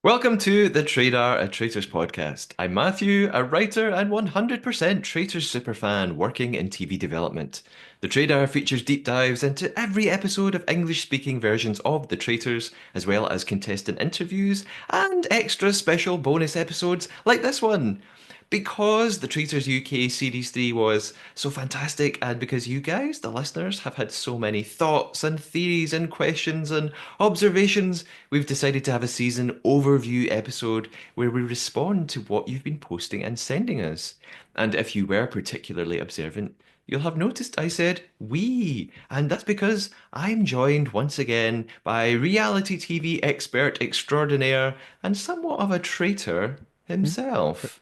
Welcome to the Trader, a Traitors podcast. I'm Matthew, a writer and 100% Traitors superfan working in TV development. The Trader features deep dives into every episode of English-speaking versions of The Traitors, as well as contestant interviews and extra special bonus episodes like this one. Because the Traitors UK Series 3 was so fantastic, and because you guys, the listeners, have had so many thoughts and theories and questions and observations, we've decided to have a season overview episode where we respond to what you've been posting and sending us. And if you were particularly observant, you'll have noticed I said we, and that's because I'm joined once again by reality TV expert extraordinaire and somewhat of a traitor Hmm? himself.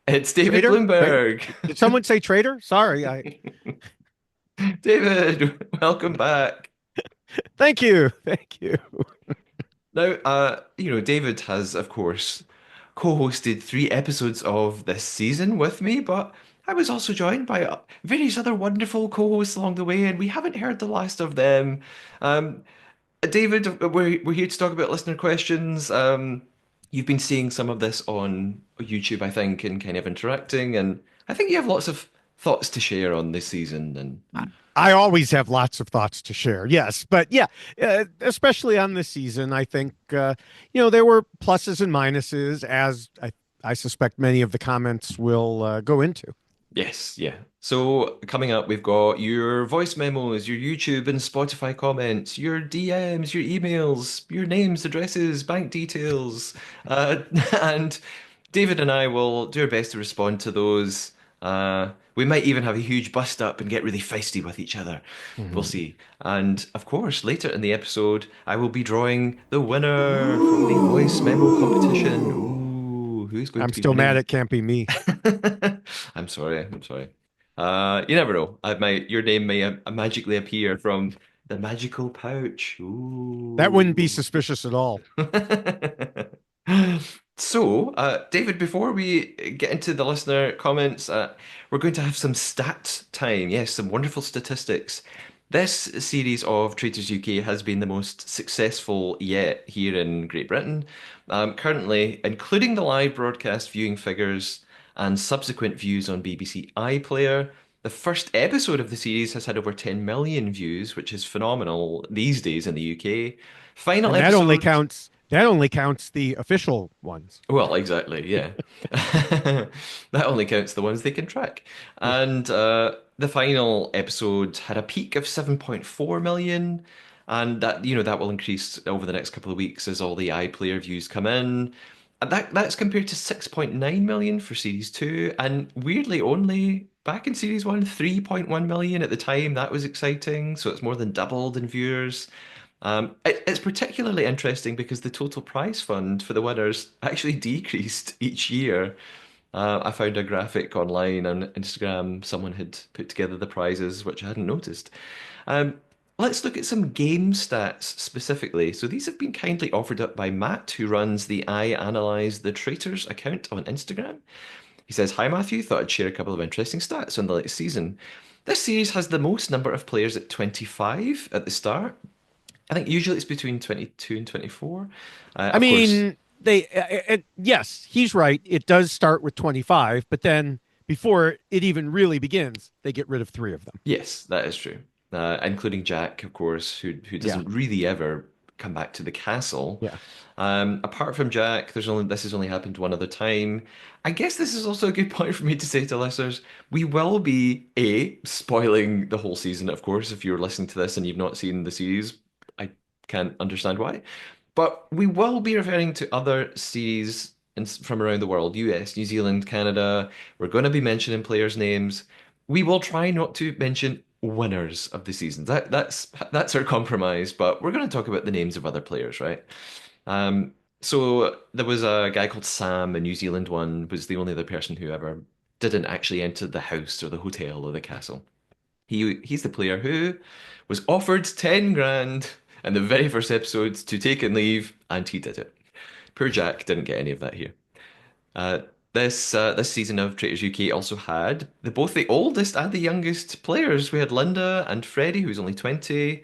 It's David Trader? Bloomberg. Did someone say traitor? Sorry, I David, welcome back. thank you. Thank you. Now, David has, of course, co-hosted 3 episodes of this season with me, but I was also joined by various other wonderful co-hosts along the way, and we haven't heard the last of them. Um, David, we're here to talk about listener questions. You've been seeing some of this on YouTube, I think, and kind of interacting, and I think you have lots of thoughts to share on this season. And I always have lots of thoughts to share. Yes, but yeah, especially on this season, I think there were pluses and minuses, as I suspect many of the comments will go into. yes, yeah. So coming up, we've got your voice memos, your YouTube and Spotify comments, your DMs, your emails, your names, addresses, bank details, uh, and David and I will do our best to respond to those. We might even have a huge bust up and get really feisty with each other. We'll Mhm. see. And of course, later in the episode, I will be drawing the winner from the voice memo competition. Ooh. Ooh, who's going I'm to be still mad winning? it can't be me. I'm sorry. I'm sorry. You never know. Your name may magically appear from the magical pouch. That wouldn't be Ooh. suspicious at all. So, David, before we get into the listener comments, we're going to have some stat time. Yes, some wonderful statistics. This series of Traitors UK has been the most successful yet here in Great Britain. Currently, including the live broadcast viewing figures and subsequent views on BBC iPlayer, the first episode of the series has had over 10 million views, which is phenomenal these days in the UK. Final And that only episode. counts the official ones. Well, exactly, yeah. That only counts the ones they can track. Yeah. And the final episode had a peak of 7.4 million, and that will increase over the next couple of weeks as all the iPlayer views come in. And that's compared to 6.9 million for Series 2, and weirdly only back in Series 1, 3.1 million at the time. That was exciting, so it's more than doubled in viewers. It's particularly interesting because the total prize fund for the winners actually decreased each year. I found a graphic online on Instagram. Someone had put together the prizes, which I hadn't noticed. Um, let's look at some game stats specifically. So these have been kindly offered up by Matt, who runs the I Analyze the Traitors account on Instagram. He says, "Hi Matthew, thought I'd share a couple of interesting stats on the latest season. This series has the most number of players at 25 at the start. I think usually it's between 22 and 24. I Of course, mean, yes, he's right. It does start with 25, but then before it even really begins, they get rid of three of them. yes, that is true. Including Jack, of course, who Yeah. doesn't really ever come back to the castle. Yeah. Apart from Jack, this has only happened one other time. I guess this is also a good point for me to say to listeners, we will be spoiling the whole season, of course. If you're listening to this and you've not seen the series, I can't understand why. But we will be referring to other series from around the world, US, New Zealand, Canada. We're going to be mentioning players' names. We will try not to mention winners of the seasons. That's our compromise, but we're going to talk about the names of other players, right? So there was a guy called Sam, a New Zealand one, was the only other person who ever didn't actually enter the house or the hotel or the castle. He's the player who was offered 10 grand in the very first episode to take and leave, and he did it. Poor Jack didn't get any of that here. Uh, this season of Traitors UK also had both the oldest and the youngest players. We had Linda and Freddie, who's only 20.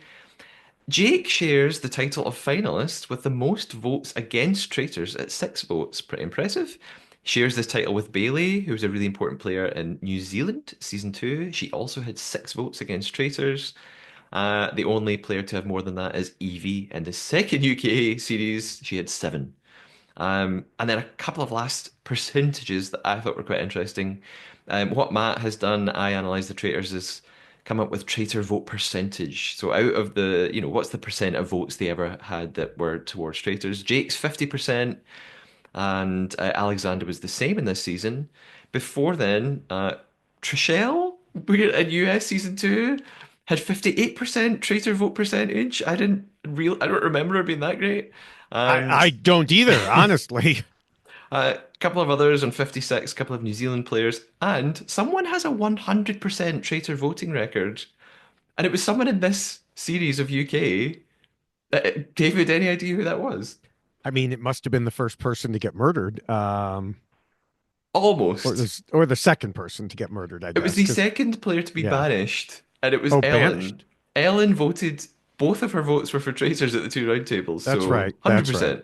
Jake shares the title of finalist with the most votes against traitors at 6 votes. Pretty impressive. Shares this title with Bailey, who's a really important player in New Zealand, season 2. She also had 6 votes against traitors. The only player to have more than that is Evie in the second UK series. She had 7. And then a couple of last percentages that I thought were quite interesting. What Matt has done, I analysed the traitors, is come up with traitor vote percentage. So out of the, what's the percent of votes they ever had that were towards traitors? Jake's 50%, and Alexander was the same in this season. Before then, Trishelle, we're in US season 2, had 58% traitor vote percentage. I don't remember her being that great. I And don't either, honestly. a couple of others on 56, a couple of New Zealand players, and someone has a 100% traitor voting record. And it was someone in this series of UK. David, any idea who that was? I mean, it must have been the first person to get murdered, Almost. or the second person to get murdered, I It was guess. the Because second player to be yeah, banished, and it was oh, Ellen. banished. Ellen voted, both of her votes were for traitors at the two roundtables, That's so right. That's right. 100%.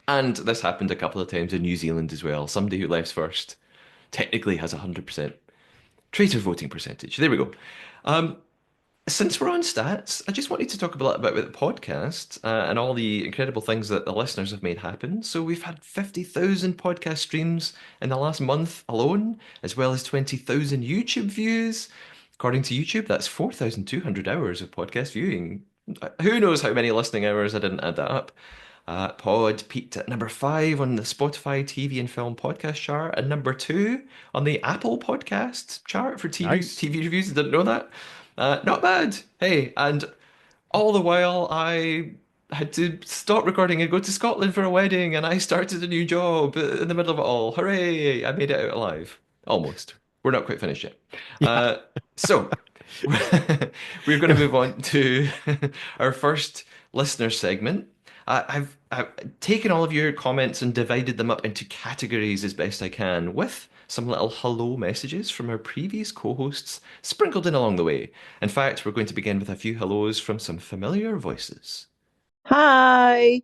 And this happened a couple of times in New Zealand as well. Somebody who left first technically has 100% traitor voting percentage. There we go. Um, Since we're on stats, I just wanted to talk a little bit about the podcast and all the incredible things that the listeners have made happen. So we've had 50,000 podcast streams in the last month alone, as well as 20,000 YouTube views. According to YouTube, that's 4,200 hours of podcast viewing. Who knows how many listening hours? I didn't add that up. Pod peaked at number 5 on the Spotify TV and film podcast chart, and number 2 on the Apple podcast chart for Nice. TV reviews. I didn't know that. Not bad. Hey, and all the while I had to stop recording and go to Scotland for a wedding, and I started a new job in the middle of it all. Hooray! I made it out alive. Almost. We're not quite finished yet. Yeah. So we're going to move on to our first listener segment. I've taken all of your comments and divided them up into categories as best I can, with some little hello messages from our previous co-hosts sprinkled in along the way. In fact, we're going to begin with a few hellos from some familiar voices. Hi.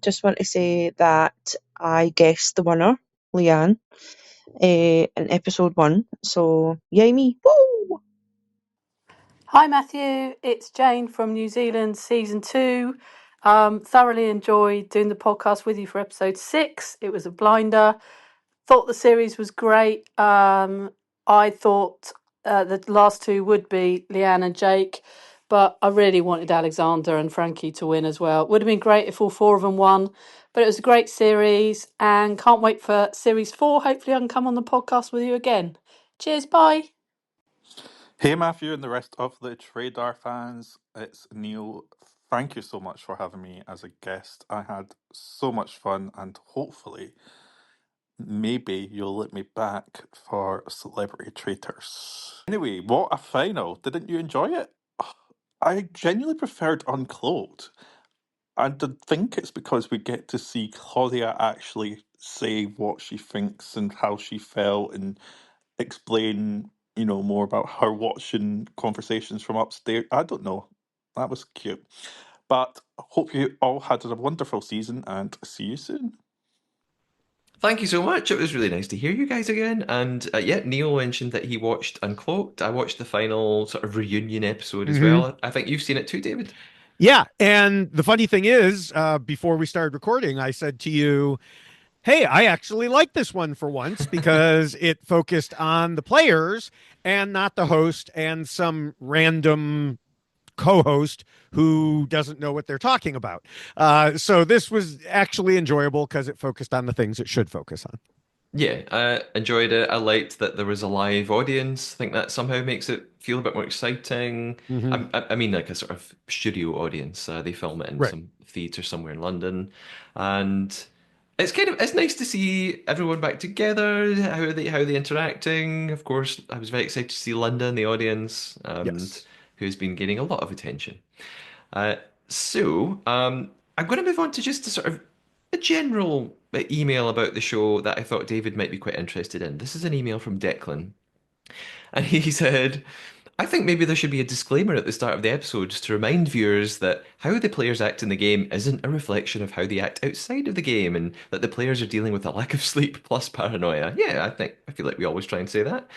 Just want to say that I guessed the winner, Leanne, in episode 1. So yay me. Woo! Hi, Matthew. It's Jane from New Zealand, season 2. Thoroughly enjoyed doing the podcast with you for episode 6. It was a blinder. Thought the series was great. I thought the last two would be Leanne and Jake, but I really wanted Alexander and Frankie to win as well. It would have been great if all 4 of them won, but it was a great series and can't wait for series 4. Hopefully, I can come on the podcast with you again. Cheers, bye. Hey Matthew and the rest of the Trader fans, it's Neil. Thank you so much for having me as a guest. I had so much fun and hopefully maybe you'll let me back for Celebrity Traitors. Anyway, what a final. Didn't you enjoy it? I genuinely preferred Uncloaked. And I think it's because we get to see Claudia actually say what she thinks and how she felt and explain, more about her watching conversations from upstairs. I don't know. That was cute. But I hope you all had a wonderful season and see you soon. Thank you so much. It was really nice to hear you guys again. And yeah, Neil mentioned that he watched Uncloaked. I watched the final sort of reunion episode as Hmm. well. I think you've seen it too, David. Yeah. And the funny thing is, before we started recording, I said to you, hey, I actually like this one for once because it focused on the players and not the host and some random co-host who doesn't know what they're talking about. So this was actually enjoyable because it focused on the things it should focus on. Yeah, I enjoyed it. I liked that there was a live audience. I think that somehow makes it feel a bit more exciting. Hmm. I mean, like a sort of studio audience. They film it in Right. some theatre somewhere in London, and it's nice to see everyone back together. How they interacting. Of course, I was very excited to see Linda in the audience, Yes. who's been gaining a lot of attention. Uh, so I'm going to move on to just a sort of a general email about the show that I thought David might be quite interested in. This is an email from Declan, and he said, I think maybe there should be a disclaimer at the start of the episode just to remind viewers that how the players act in the game isn't a reflection of how they act outside of the game, and that the players are dealing with a lack of sleep plus paranoia. Yeah, I feel like we always try and say that.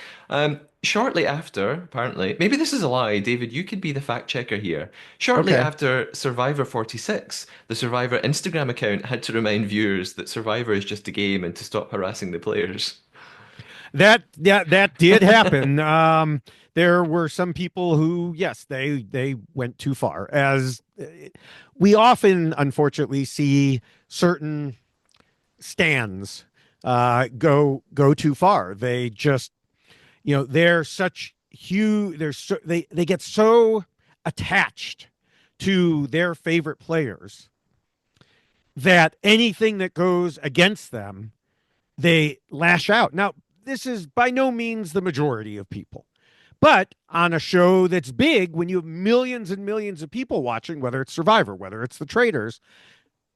Shortly after, apparently, maybe this is a lie, David, you could be the fact checker here. Shortly Okay. after Survivor 46, the Survivor Instagram account had to remind viewers that Survivor is just a game and to stop harassing the players. That did happen. There were some people who, yes, they went too far. As we often, unfortunately, see certain stands go too far. They just, they're such huge. They get so attached to their favorite players that anything that goes against them, they lash out. Now, this is by no means the majority of people. But on a show that's big, when you have millions and millions of people watching, whether it's Survivor, whether it's the Traitors,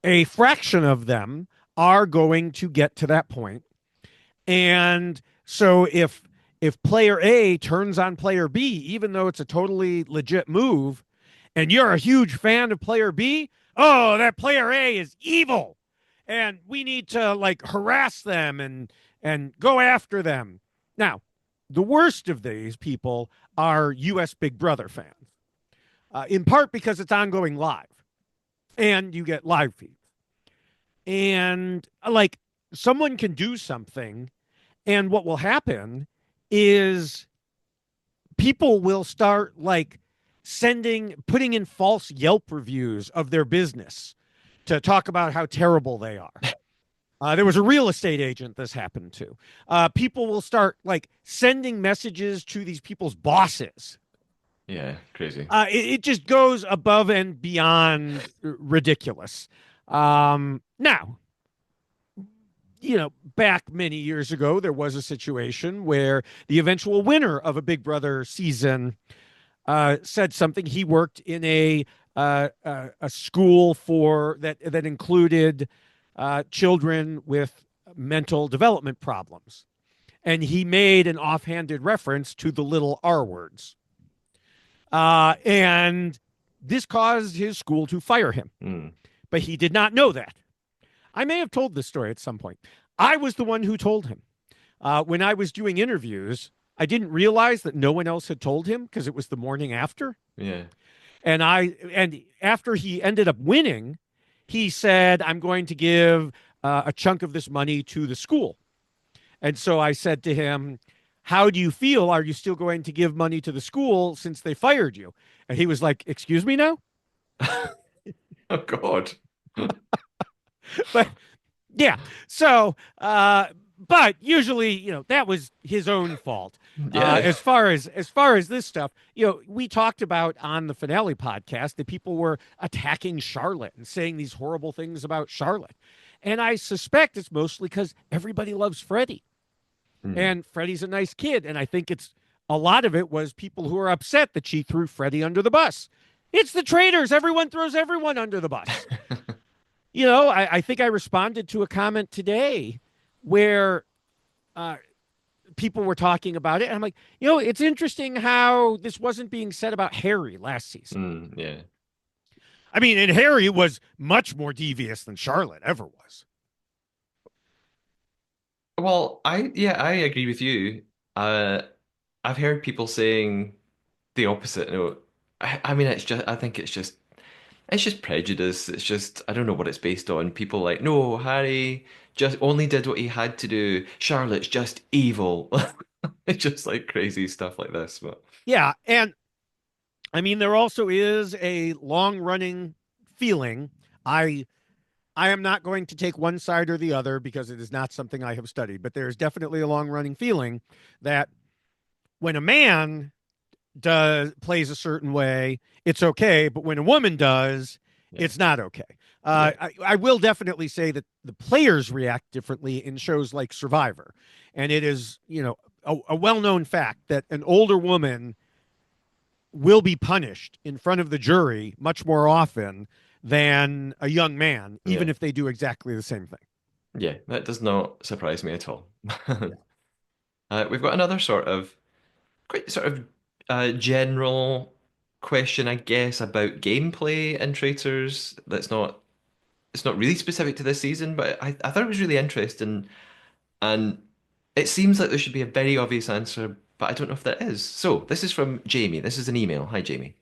a fraction of them are going to get to that point. And so if player A turns on player B, even though it's a totally legit move, and you're a huge fan of player B, oh, that player A is evil. And we need to like harass them and go after them. Now, the worst of these people are US Big Brother fans, in part because it's ongoing live and you get live feeds. And like someone can do something, and what will happen is people will start like putting in false Yelp reviews of their business to talk about how terrible they are. There was a real estate agent this happened to. People will start like sending messages to these people's bosses. Yeah, crazy. It just goes above and beyond ridiculous. Now, back many years ago, there was a situation where the eventual winner of a Big Brother season said something. He worked in a school that included children with mental development problems, and he made an offhanded reference to the little R words, and this caused his school to fire him. Mm. But he did not know that. I may have told this story at some point. I was the one who told him. When I was doing interviews, I didn't realize that no one else had told him because it was the morning after. Yeah. And after he ended up winning, he said, "I'm going to give a chunk of this money to the school." And so I said to him, "How do you feel? Are you still going to give money to the school since they fired you?" And he was like, "Excuse me now?" Oh God. But yeah, so but usually, that was his own fault. Yeah. As far as this stuff, we talked about on the finale podcast that people were attacking Charlotte and saying these horrible things about Charlotte, and I suspect it's mostly because everybody loves Freddie, Mm. and Freddie's a nice kid, and I think it's a lot of it was people who are upset that she threw Freddie under the bus. It's the Traitors. Everyone throws everyone under the bus. I think I responded to a comment today where people were talking about it. And I'm like, it's interesting how this wasn't being said about Harry last season. Yeah. I mean, and Harry was much more devious than Charlotte ever was. Well, I agree with you. Uh, I've heard people saying the opposite. I mean, I think it's just prejudice. It's just, I don't know what it's based on. People like, no, Harry just only did what he had to do. Charlotte's just evil. It's just like crazy stuff like this. But Yeah. And I mean, there also is a long running feeling. I am not going to take one side or the other because it is not something I have studied, but there's definitely a long running feeling that when a man plays a certain way, it's okay, but when a woman does, yeah, it's not okay. yeah, I will definitely say that the players react differently in shows like Survivor, and it is a well-known fact that an older woman will be punished in front of the jury much more often than a young man, even yeah, if they do exactly the same thing. yeah. That does not surprise me at all. Yeah. We've got another sort of quite sort of a general question, I guess, about gameplay in Traitors. That's not it's not really specific to this season, but I thought it was really interesting, and it seems like there should be a very obvious answer, but I don't know if there is. So this is from Jamie. This is an email. Hi, Jamie.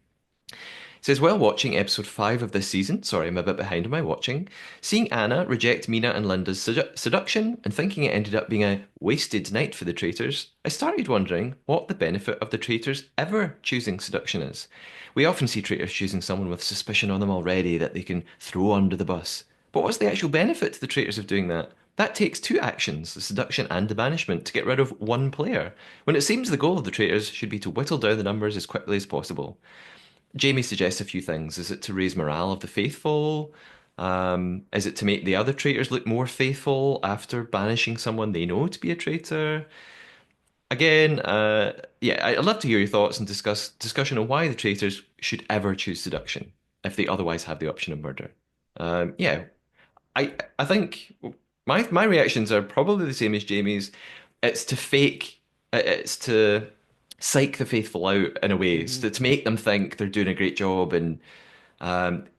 Says, while watching episode 5 of this season, sorry, I'm a bit behind on my watching, seeing Anna reject Mina and Linda's seduction and thinking it ended up being a wasted night for the traitors, I started wondering what the benefit of the traitors ever choosing seduction is. We often see traitors choosing someone with suspicion on them already that they can throw under the bus. But what's the actual benefit to the traitors of doing that? That takes two actions, the seduction and the banishment, to get rid of one player, when it seems the goal of the traitors should be to whittle down the numbers as quickly as possible. Jamie suggests a few things. Is it to raise morale of the faithful? Is it to make the other traitors look more faithful after banishing someone they know to be a traitor? Again, yeah, I'd love to hear your thoughts and discussion on why the traitors should ever choose seduction if they otherwise have the option of murder. Yeah, I think my reactions are probably the same as Jamie's. It's to fake, it's to psych the faithful out in a way, Hmm. to make them think they're doing a great job and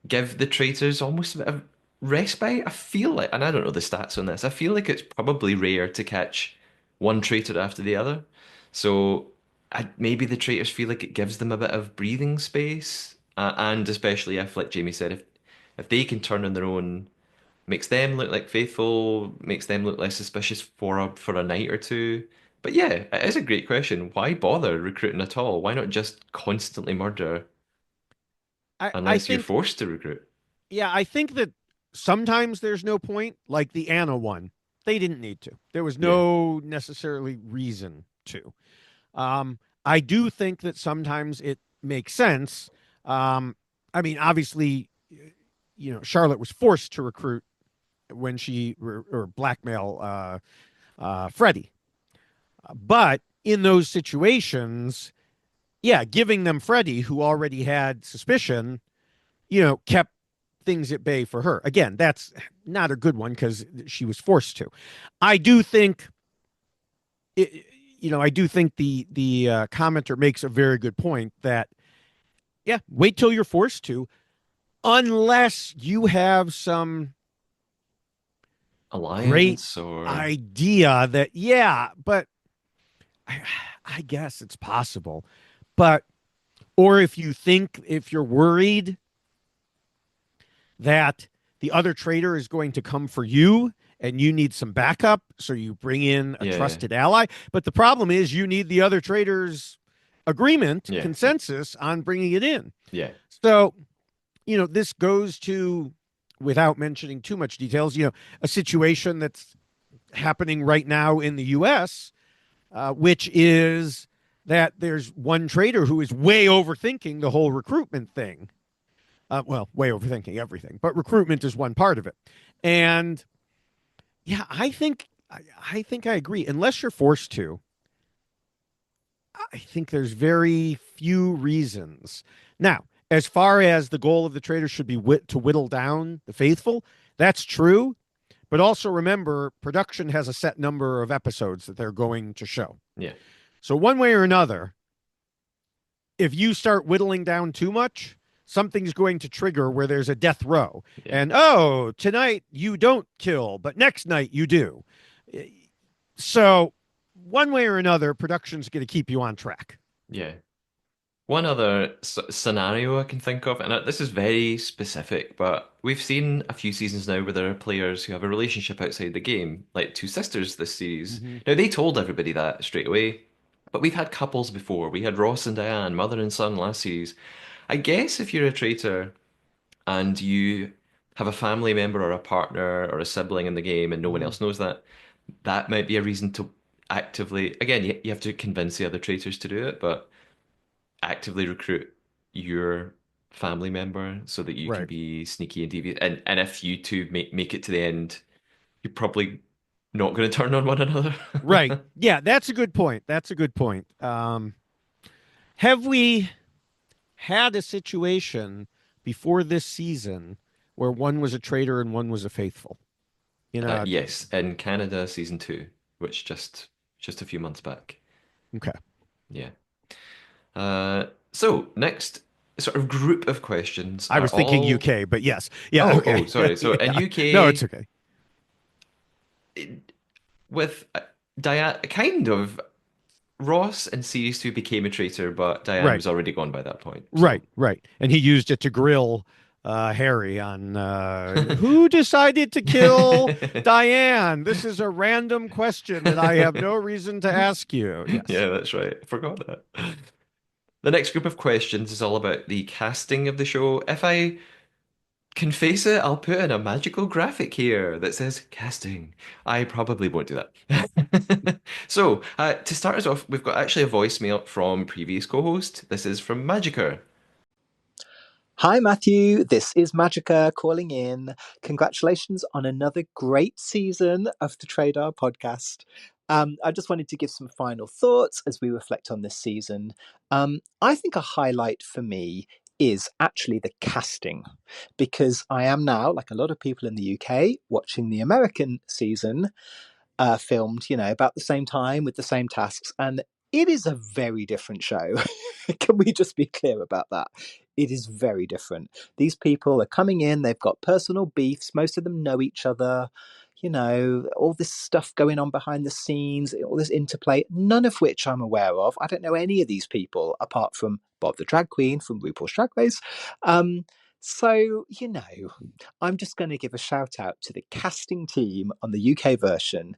give the traitors almost a bit of respite. I feel like, and I don't know the stats on this, I feel like it's probably rare to catch one traitor after the other. So maybe the traitors feel like it gives them a bit of breathing space. And especially if, like Jamie said, if they can turn on their own, makes them look like faithful, makes them look less suspicious for a night or two. But yeah, it is a great question. Why bother recruiting at all? Why not just constantly murder I unless you're think, forced to recruit? yeah, I think that sometimes there's no point, like the Anna one. They didn't need to. There was Yeah, no necessarily reason to. I do think that sometimes it makes sense. I mean, obviously, Charlotte was forced to recruit when she or blackmail Freddie. But in those situations, yeah, giving them Freddie, who already had suspicion, kept things at bay for her. Again, that's not a good one because she was forced to. I do think, it, I do think the commenter makes a very good point that yeah, wait till you're forced to, unless you have some great alliance or idea that yeah, but I, I guess it's possible, but or if you're worried that the other trader is going to come for you and you need some backup, so you bring in a yeah, trusted ally. But the problem is you need the other trader's agreement, yeah, consensus on bringing it in. yeah, So, this goes to, without mentioning too much details, a situation that's happening right now in the US, which is that there's one trader who is way overthinking the whole recruitment thing. Well, way overthinking everything, but recruitment is one part of it. And yeah, I think I agree. Unless you're forced to, I think there's very few reasons. Now, as far as the goal of the trader should be to whittle down the faithful, that's true. But also remember, production has a set number of episodes that they're going to show. yeah, So one way or another, if you start whittling down too much, something's going to trigger where there's a death row. yeah, And oh, tonight you don't kill, but next night you do. So one way or another, production's going to keep you on track. yeah. One other scenario I can think of, and this is very specific, but we've seen a few seasons now where there are players who have a relationship outside the game, like two sisters this series. Mm-hmm. Now, they told everybody that straight away, but we've had couples before. We had Ross and Diane, mother and son last series. I guess if you're a traitor and you have a family member or a partner or a sibling in the game and no one Mm-hmm. else knows that, that might be a reason to actively, again, you have to convince the other traitors to do it, but actively recruit your family member so that you can Right. be sneaky and devious. And if you two make it to the end, you're probably not going to turn on one another. Right. Yeah, that's a good point. That's a good point. Have we had a situation before this season where one was a traitor and one was a faithful? You know, Yes, in Canada season 2, which just a few months back. okay. Yeah. So next sort of group of questions I are was thinking all. UK, but yes. Yeah, Oh, okay. sorry. So in Yeah. No, it's UK, okay. with Diane, kind of Ross in series two became a traitor, but Diane Right. was already gone by that point. Right, So right. And he used it to grill Harry on who decided to kill Diane. This is a random question that I have no reason to ask you. Yes. yeah, that's right. I forgot that. The next group of questions is all about the casting of the show. If I can face it, I'll put in a magical graphic here that says casting. I probably won't do that. So, to start us off, we've got actually a voicemail from previous co-host. This is from Magiker. Hi, Matthew. This is Magica calling in. Congratulations on another great season of the Trader podcast. I just wanted to give some final thoughts as we reflect on this season. I think a highlight for me is actually the casting, because I am now, like a lot of people in the UK, watching the American season filmed, about the same time with the same tasks. And it is a very different show. Can we just be clear about that? It is very different. These people are coming in, they've got personal beefs, most of them know each other, all this stuff going on behind the scenes, all this interplay, none of which I'm aware of. I don't know any of these people apart from Bob the Drag Queen from RuPaul's Drag Race. So, I'm just going to give a shout out to the casting team on the UK version.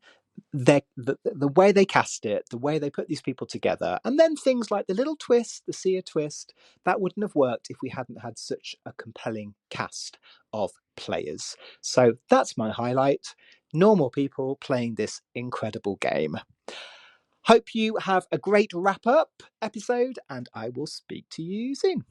The way they cast it, the way they put these people together, and then things like the little twist, the seer twist, that wouldn't have worked if we hadn't had such a compelling cast of players. So that's my highlight. Normal people playing this incredible game. Hope you have a great wrap up episode, and I will speak to you soon.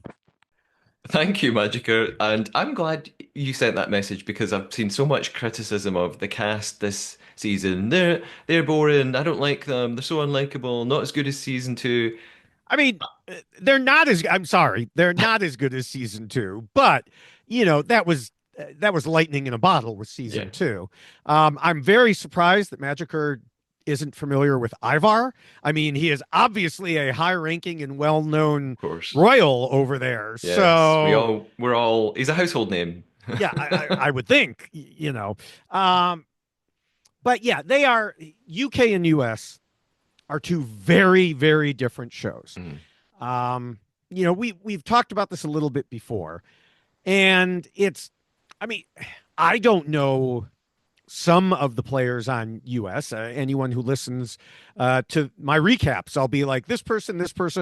Thank you, Magiker. And I'm glad you sent that message because I've seen so much criticism of the cast this season. They're boring. I don't like them. They're so unlikable. Not as good as season two. I mean, they're not as I'm sorry, they're not as good as season 2, but that was lightning in a bottle with Yeah, season 2. I'm very surprised that Magiker isn't familiar with Ivar. I mean, he is obviously a high-ranking and well-known of course. royal over there. Yes, So, we're all. He's a household name. yeah, I would think, but yeah, they are UK and US are two very, very different shows. Mhm. We've talked about this a little bit before, and I mean, I don't know some of the players on US. Anyone who listens to my recaps, I'll be like this person,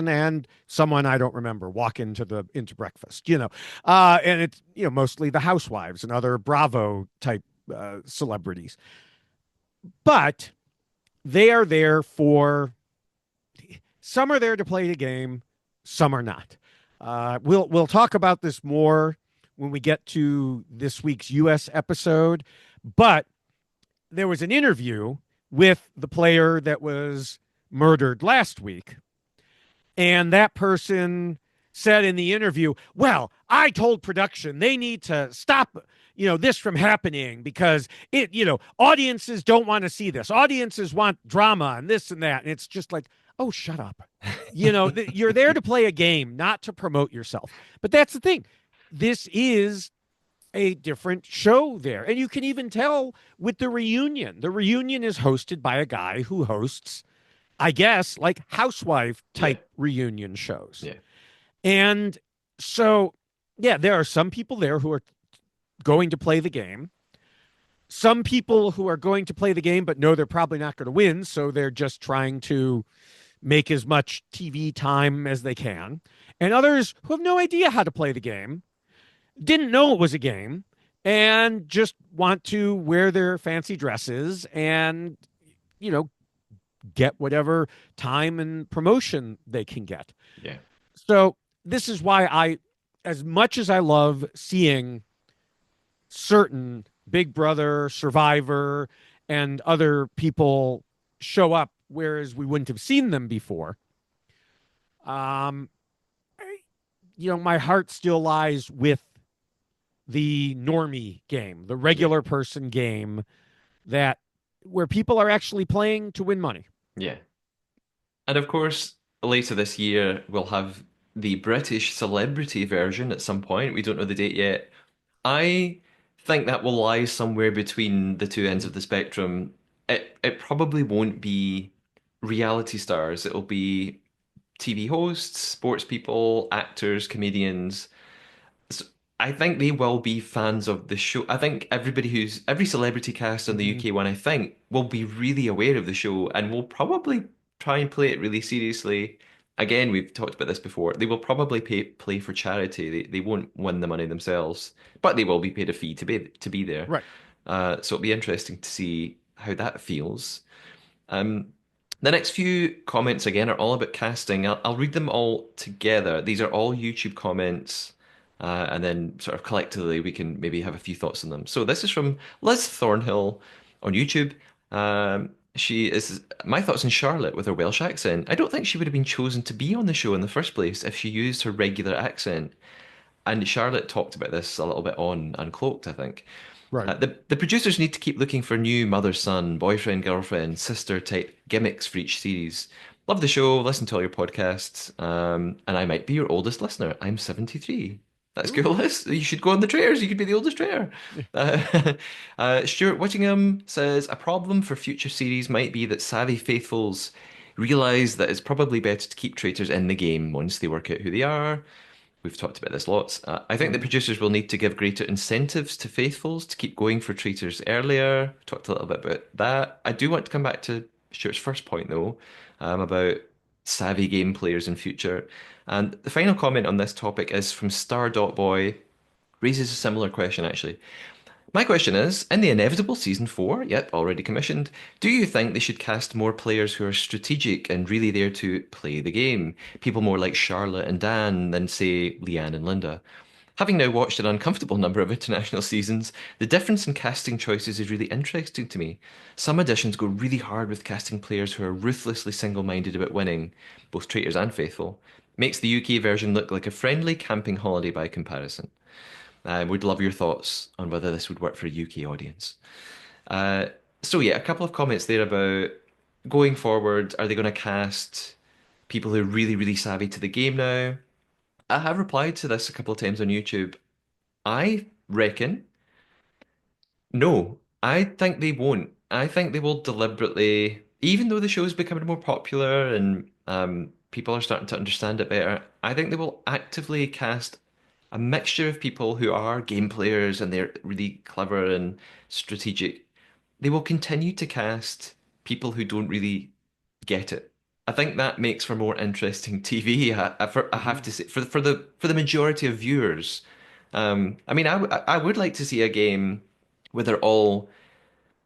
and someone I don't remember walk into breakfast. And it's mostly the housewives and other Bravo type celebrities, but they are there for. Some are there to play the game, some are not. We'll talk about this more when we get to this week's US episode, but there was an interview with the player that was murdered last week, and that person said in the interview, well, I told production they need to stop this from happening because audiences don't want to see this. Audiences want drama and this and that. And it's just like, oh, shut up. You're there to play a game, not to promote yourself. But that's the thing. This is a different show there. And you can even tell with the reunion. The reunion is hosted by a guy who hosts, I guess, like housewife type reunion shows. Yeah. And so, yeah, there are some people there who are going to play the game. Some people who are going to play the game but know they're probably not going to win, so they're just trying to make as much TV time as they can. And others who have no idea how to play the game, didn't know it was a game, and just want to wear their fancy dresses and, get whatever time and promotion they can get. Yeah. So this is why as much as I love seeing certain Big Brother, Survivor, and other people show up, whereas we wouldn't have seen them before, my heart still lies with the normie game, the regular person game, where people are actually playing to win money. Yeah. And of course, later this year we'll have the British celebrity version at some point. We don't know the date yet. I think that will lie somewhere between the two ends of the spectrum. It probably won't be reality stars. It'll be TV hosts, sports people, actors, comedians. So I think they will be fans of the show. I think every celebrity cast on the Mhm. UK one, I think, will be really aware of the show and will probably try and play it really seriously. Again, we've talked about this before. They will probably play for charity. They won't win the money themselves, but they will be paid a fee to be there. Right. So it'll be interesting to see how that feels. Um, the next few comments again are all about casting. I'll read them all together. These are all YouTube comments, and then sort of collectively we can maybe have a few thoughts on them. So this is from Liz Thornhill on YouTube. She is my thoughts on Charlotte with her Welsh accent. I don't think she would have been chosen to be on the show in the first place if she used her regular accent. And Charlotte talked about this a little bit on Uncloaked, I think. Right. The producers need to keep looking for new mother son, boyfriend, girlfriend, sister type gimmicks for each series. Love the show, listen to all your podcasts, and I might be your oldest listener. I'm 73. That's cool, Ooh. Liz. You should go on the Traitors. You could be the oldest Traitor. Stuart Whittingham says a problem for future series might be that savvy faithfuls realize that it's probably better to keep traitors in the game once they work out who they are. We've talked about this lots. I think the Mhm. producers will need to give greater incentives to faithfuls to keep going for traitors earlier. We talked a little bit about that. I do want to come back to Stuart's first point, though, about savvy game players in future. And the final comment on this topic is from Star Dot Boy. Raises a similar question, actually. My question is, in the inevitable season four, yep, already commissioned, do you think they should cast more players who are strategic and really there to play the game? People more like Charlotte and Dan than, say, Leanne and Linda. Having now watched an uncomfortable number of international seasons, the difference in casting choices is really interesting to me. Some editions go really hard with casting players who are ruthlessly single-minded about winning, both traitors and faithful. Makes the UK version look like a friendly camping holiday by comparison. I would love your thoughts on whether this would work for a UK audience. Uh, so yeah, a couple of comments there about going forward. Are they going to cast people who are really, really savvy to the game now? I have replied to this a couple of times on YouTube. I reckon no. I think they won't. I think they will deliberately, even though the show's becoming more popular and people are starting to understand it better, I think they will actively cast a mixture of people who are game players and they're really clever and strategic. They will continue to cast people who don't really get it. I think that makes for more interesting TV. I have Mhm. to say, for the majority of viewers. I mean, I would like to see a game where they're all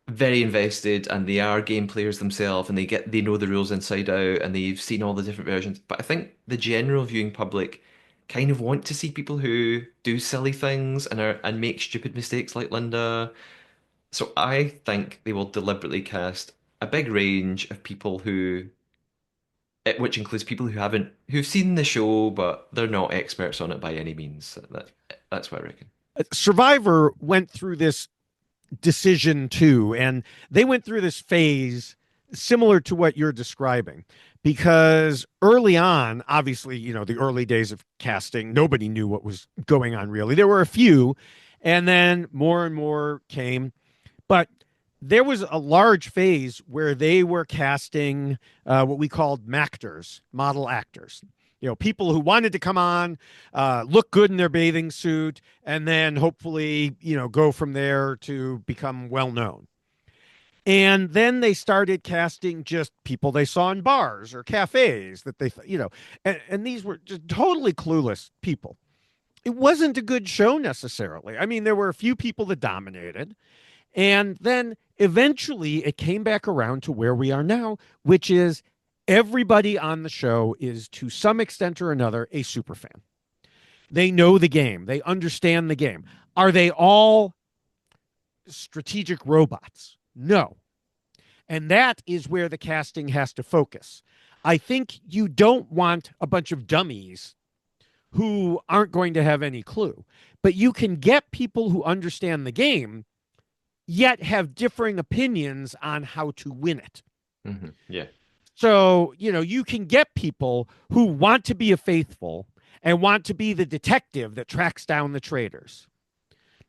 very invested and they are game players themselves and they know the rules inside out and they've seen all the different versions. But I think the general viewing public kind of want to see people who do silly things and make stupid mistakes like Linda. So I think they will deliberately cast a big range of people which includes people who've seen the show but they're not experts on it by any means. That's what I reckon. Survivor went through this decision too, and they went through this phase similar to what you're describing. Because early on, obviously, the early days of casting, nobody knew what was going on really. There were a few, and then more and more came. But there was a large phase where they were casting what we called mactors, model actors. People who wanted to come on, look good in their bathing suit, and then hopefully, go from there to become well known. And then they started casting just people they saw in bars or cafes that and these were just totally clueless people. It wasn't a good show necessarily. I mean, there were a few people that dominated, and then eventually it came back around to where we are now, which is everybody on the show is to some extent or another a super fan. They know the game, they understand the game. Are they all strategic robots? No. And that is where the casting has to focus. I think you don't want a bunch of dummies who aren't going to have any clue, but you can get people who understand the game yet have differing opinions on how to win it. Yeah. So, you can get people who want to be a faithful and want to be the detective that tracks down the traitors.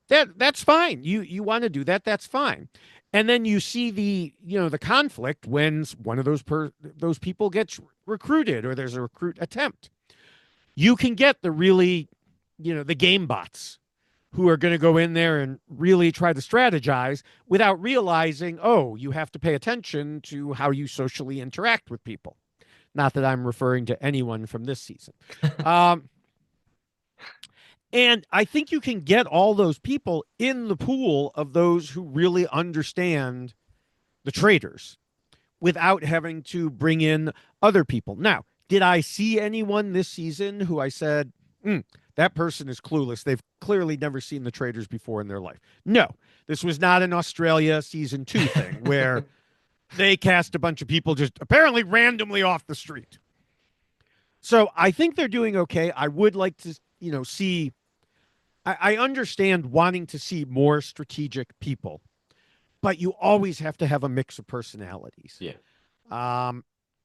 That's fine. You want to do that, that's fine. And then you see the conflict when one of those people gets recruited or there's a recruit attempt. You can get the really, the game bots who are going to go in there and really try to strategize without realizing, oh, you have to pay attention to how you socially interact with people. Not that I'm referring to anyone from this season. Um, and I think you can get all those people in the pool of those who really understand the traders without having to bring in other people. Now, did I see anyone this season who I said, that person is clueless? They've clearly never seen the traders before in their life. No, this was not an Australia season 2 thing where they cast a bunch of people just apparently randomly off the street. So I think they're doing okay. I would like to, see. I understand wanting to see more strategic people, but you always have to have a mix of personalities. Yeah.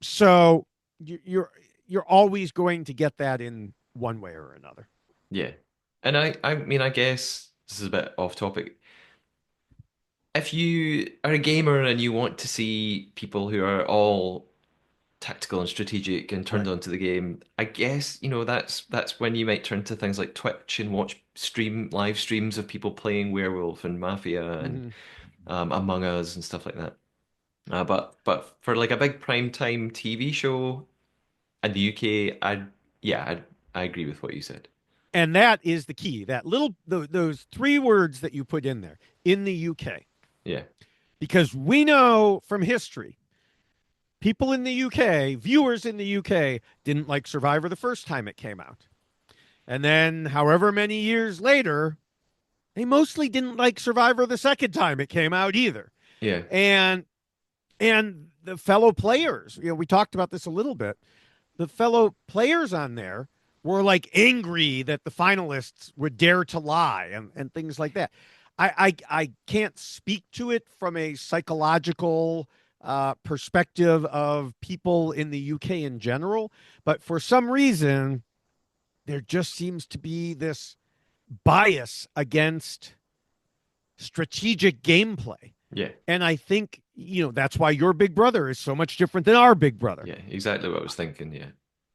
So you're always going to get that in one way or another. Yeah. And I mean, I guess this is a bit off topic. If you are a gamer and you want to see people who are all tactical and strategic and turned Right. onto the game, I guess, that's when you might turn to things like Twitch and watch live streams of people playing Werewolf and Mafia and Mm-hmm. Among Us and stuff like that. But for like a big prime time TV show in the UK, I agree with what you said. And that is the key. That those 3 words that you put in there in the UK, Yeah. because we know from history, people in the UK, viewers in the UK, didn't like Survivor the first time it came out. And then, however many years later, they mostly didn't like Survivor the second time it came out either. Yeah. And the fellow players, we talked about this a little bit. The fellow players on there were like angry that the finalists would dare to lie and things like that. I can't speak to it from a psychological perspective of people in the UK in general, but for some reason, there just seems to be this bias against strategic gameplay. Yeah. And I think, that's why your big brother is so much different than our big brother. Yeah, exactly what I was thinking. Yeah.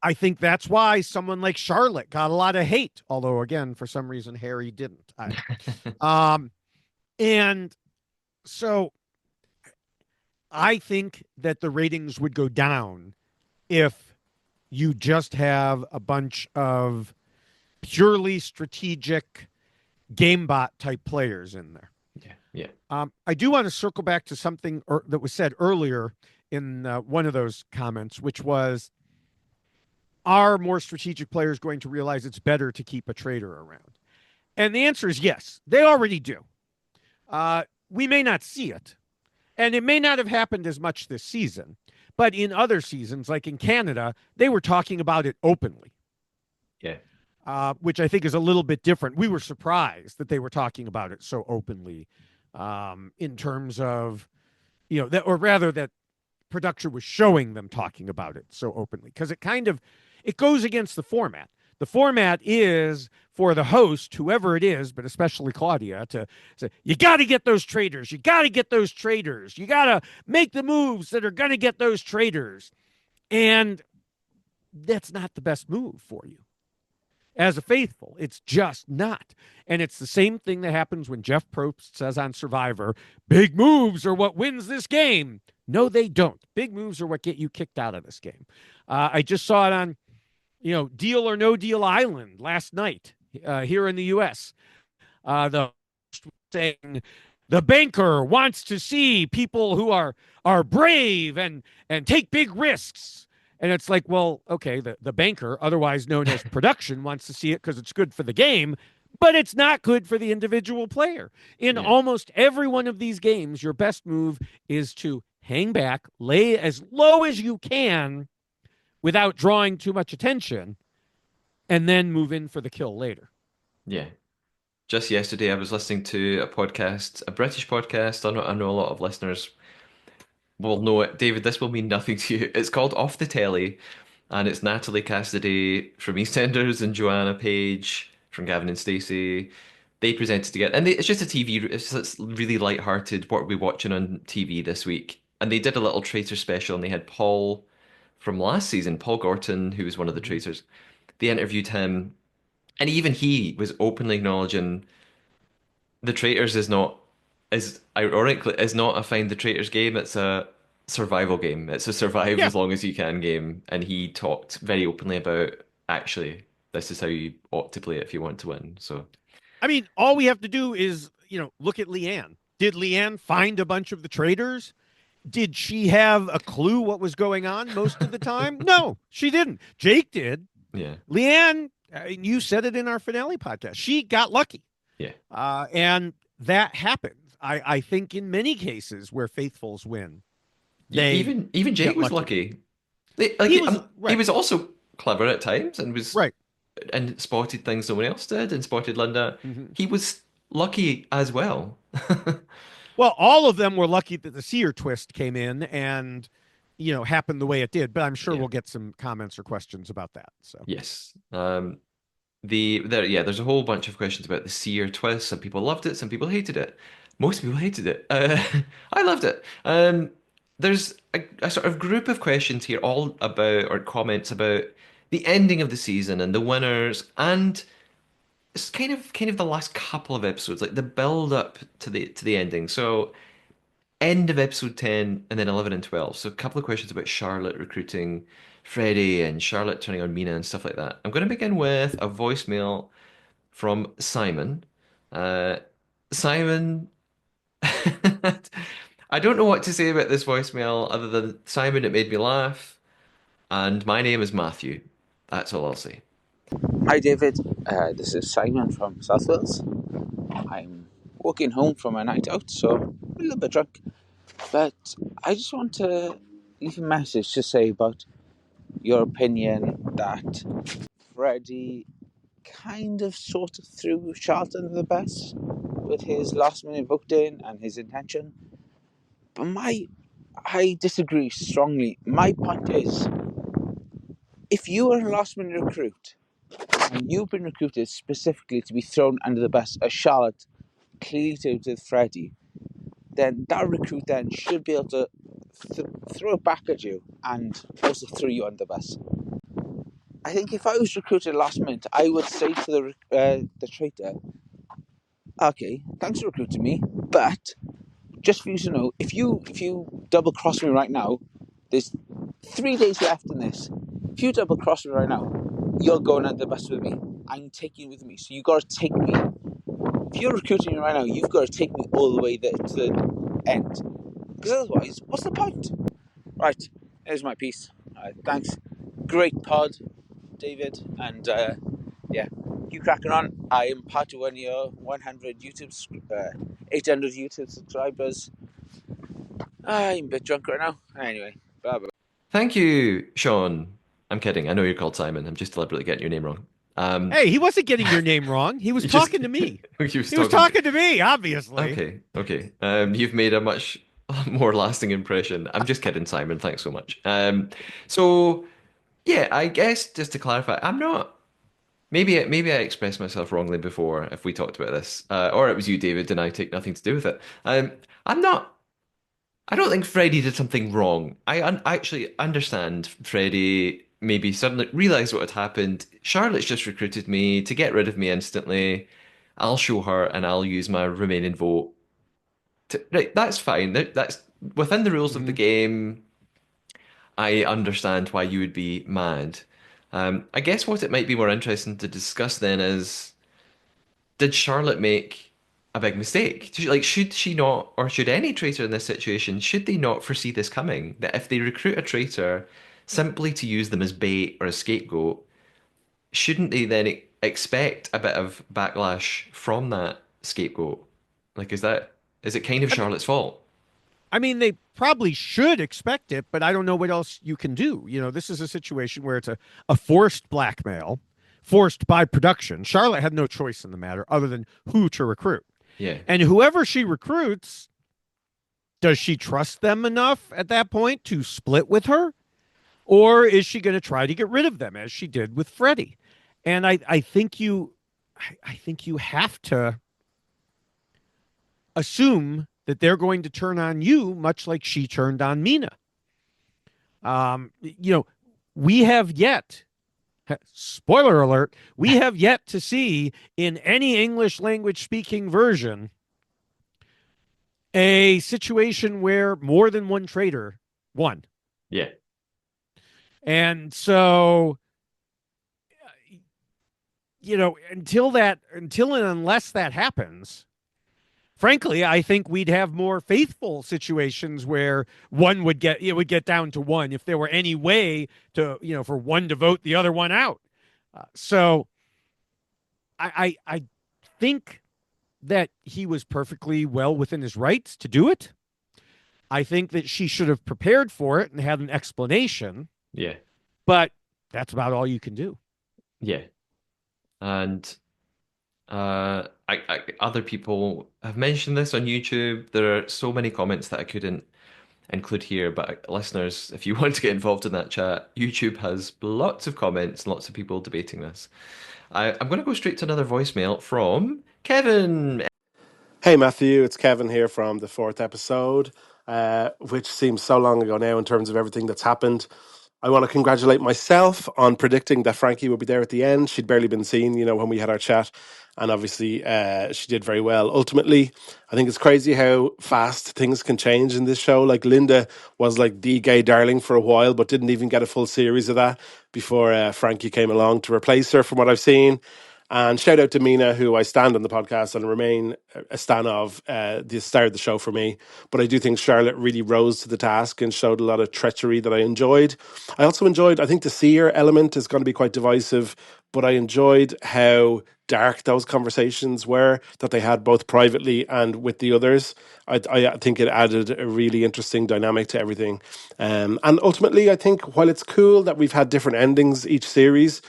I think that's why someone like Charlotte got a lot of hate, although again, for some reason, Harry didn't. And so I think that the ratings would go down if you just have a bunch of purely strategic game bot type players in there. Yeah. Yeah. I do want to circle back to something that was said earlier in one of those comments, which was, are more strategic players going to realize it's better to keep a trader around? And the answer is yes, they already do. We may not see it, and it may not have happened as much this season, but in other seasons, like in Canada, they were talking about it openly. Yeah. Which I think is a little bit different. We were surprised that they were talking about it so openly, in terms of, or rather that production was showing them talking about it so openly, because it goes against the format. The format is for the host, whoever it is, but especially Claudia, to say, you got to get those traders. You got to get those traders. You got to make the moves that are going to get those traders. And that's not the best move for you. As a faithful, it's just not. And it's the same thing that happens when Jeff Probst says on Survivor, big moves are what wins this game. No, they don't. Big moves are what get you kicked out of this game. I just saw it on, Deal or No Deal Island last night here in the U.S. The saying the banker wants to see people who are brave and take big risks. And it's like, well, okay, the banker, otherwise known as production, wants to see it because it's good for the game, but it's not good for the individual player. In almost every one of these games, your best move is to hang back, lay as low as you can without drawing too much attention, and then move in for the kill later. Yeah. Just yesterday, I was listening to a podcast, a British podcast. I know a lot of listeners will know it. David, this will mean nothing to you. It's called Off the Telly, and it's Natalie Cassidy from EastEnders and Joanna Page from Gavin and Stacey. They presented together, and it's just a TV. It's really light-hearted. What are we watching on TV this week? And they did a little traitor special, and they had Paul from last season, Paul Gorton, who was one of the Mhm. traitors. They interviewed him, and even he was openly acknowledging the traitors is ironically is not a find the traitors game. It's a survival game. It's a survive Yeah. as long as you can game. And he talked very openly about actually this is how you ought to play it if you want to win. So I mean, all we have to do is, look at Leanne. Did Leanne find a bunch of the traitors? Did she have a clue what was going on most of the time? No, she didn't. Jake did. yeah, Leanne, you said it in our finale podcast. She got lucky. yeah. And that happens. I think in many cases where faithfuls win, they Even Jake get was lucky. lucky. He was He right, was also clever at times and was right. and spotted things no one else did and spotted Linda. Mhm. He was lucky as well. Well, all of them were lucky that the seer twist came in and happened the way it did. But I'm sure Yeah. we'll get some comments or questions about that. So Yes. There's a whole bunch of questions about the seer twist. Some people loved it, some people hated it. Most people hated it. I loved it. There's a sort of group of questions here, all about or comments about the ending of the season and the winners, and it's kind of the last couple of episodes, like the build up to the ending. So end of episode 10 and then 11 and 12. So a couple of questions about Charlotte recruiting Freddie and Charlotte turning on Mina and stuff like that. I'm going to begin with a voicemail from Simon. Uh, Simon, I don't know what to say about this voicemail other than Simon, it made me laugh. And my name is Matthew. That's all I'll say. Hi David, this is Simon from South Wales. I'm walking home from a night out, so I'm a little bit drunk. But I just want to leave a message to say about your opinion that Freddie kind of sort of threw Charlotte under the bus with his last minute voting and his intention. But I disagree strongly. My point is, if you are a last minute recruit and you've been recruited specifically to be thrown under the bus as Charlotte clearly did with Freddie, then that recruit then should be able to throw it back at you and also throw you under the bus. I think if I was recruited last minute, I would say to the traitor, okay, thanks for recruiting me, but just for you to know, if you double cross me right now, there's 3 days left in this. If you double cross me right now, you're going under the bus with me. I'm taking you with me, so you got to take me. If you're recruiting me right now, you've got to take me all the way there to the end. Because otherwise, what's the point? Right, there's my piece. Thanks. Great pod, David. And yeah, keep cracking on. I am part of one of your 800 YouTube subscribers. I'm a bit drunk right now. Anyway, bye bye. Thank you, Sean. I'm kidding. I know you're called Simon. I'm just deliberately getting your name wrong. Hey, he wasn't getting your name wrong. He was talking to me. He was He was talking to me, obviously. Okay. You've made a much more lasting impression. I'm just kidding, Simon. Thanks so much. So yeah, I guess just to clarify, I'm not. Maybe I expressed myself wrongly before if we talked about this, or it was you, David, and I take nothing to do with it. I'm not. I don't think Freddie did something wrong. I actually understand Freddie maybe suddenly realized what had happened. Charlotte's just recruited me to get rid of me instantly. I'll show her and I'll use my remaining vote. Right, that's fine. That's within the rules of the Mhm. game. I understand why you would be mad. I guess what it might be more interesting to discuss then is, did Charlotte make a big mistake? Should she not, or should any traitor in this situation, should they not foresee this coming? That if they recruit a traitor simply to use them as bait or a scapegoat, shouldn't they then expect a bit of backlash from that scapegoat? Like, is it kind of I mean, Charlotte's fault? I mean, they probably should expect it, but I don't know what else you can do. This is a situation where it's a forced blackmail, forced by production. Charlotte had no choice in the matter other than who to recruit. Yeah. And whoever she recruits, Does she trust them enough at that point to split with her? Or is she going to try to get rid of them as she did with Freddie? And I think you have to assume that they're going to turn on you much like she turned on Mina. We have yet, spoiler alert, we have yet to see in any English language speaking version a situation where more than one traitor won. Yeah. And so, until and unless that happens, frankly, I think we'd have more faithful situations where it would get down to one if there were any way to, for one to vote the other one out. So I think that he was perfectly well within his rights to do it. I think that she should have prepared for it and had an explanation. Yeah. But that's about all you can do. Yeah. And other people have mentioned this on YouTube. There are so many comments that I couldn't include here, but listeners, if you want to get involved in that chat, YouTube has lots of comments, lots of people debating this. I'm going to go straight to another voicemail from Kevin. Hey Matthew, it's Kevin here from the fourth episode, which seems so long ago now in terms of everything that's happened. I want to congratulate myself on predicting that Frankie would be there at the end. She'd barely been seen, when we had our chat, and obviously she did very well. Ultimately, I think it's crazy how fast things can change in this show. Like Linda was like the gay darling for a while, but didn't even get a full series of that before Frankie came along to replace her, from what I've seen. And shout out to Mina, who I stand on the podcast and remain a stan of, the star of the show for me. But I do think Charlotte really rose to the task and showed a lot of treachery that I enjoyed. I also enjoyed, I think the seer element is going to be quite divisive, but I enjoyed how dark those conversations were that they had both privately and with the others. I think it added a really interesting dynamic to everything. And ultimately, I think while it's cool that we've had different endings each series,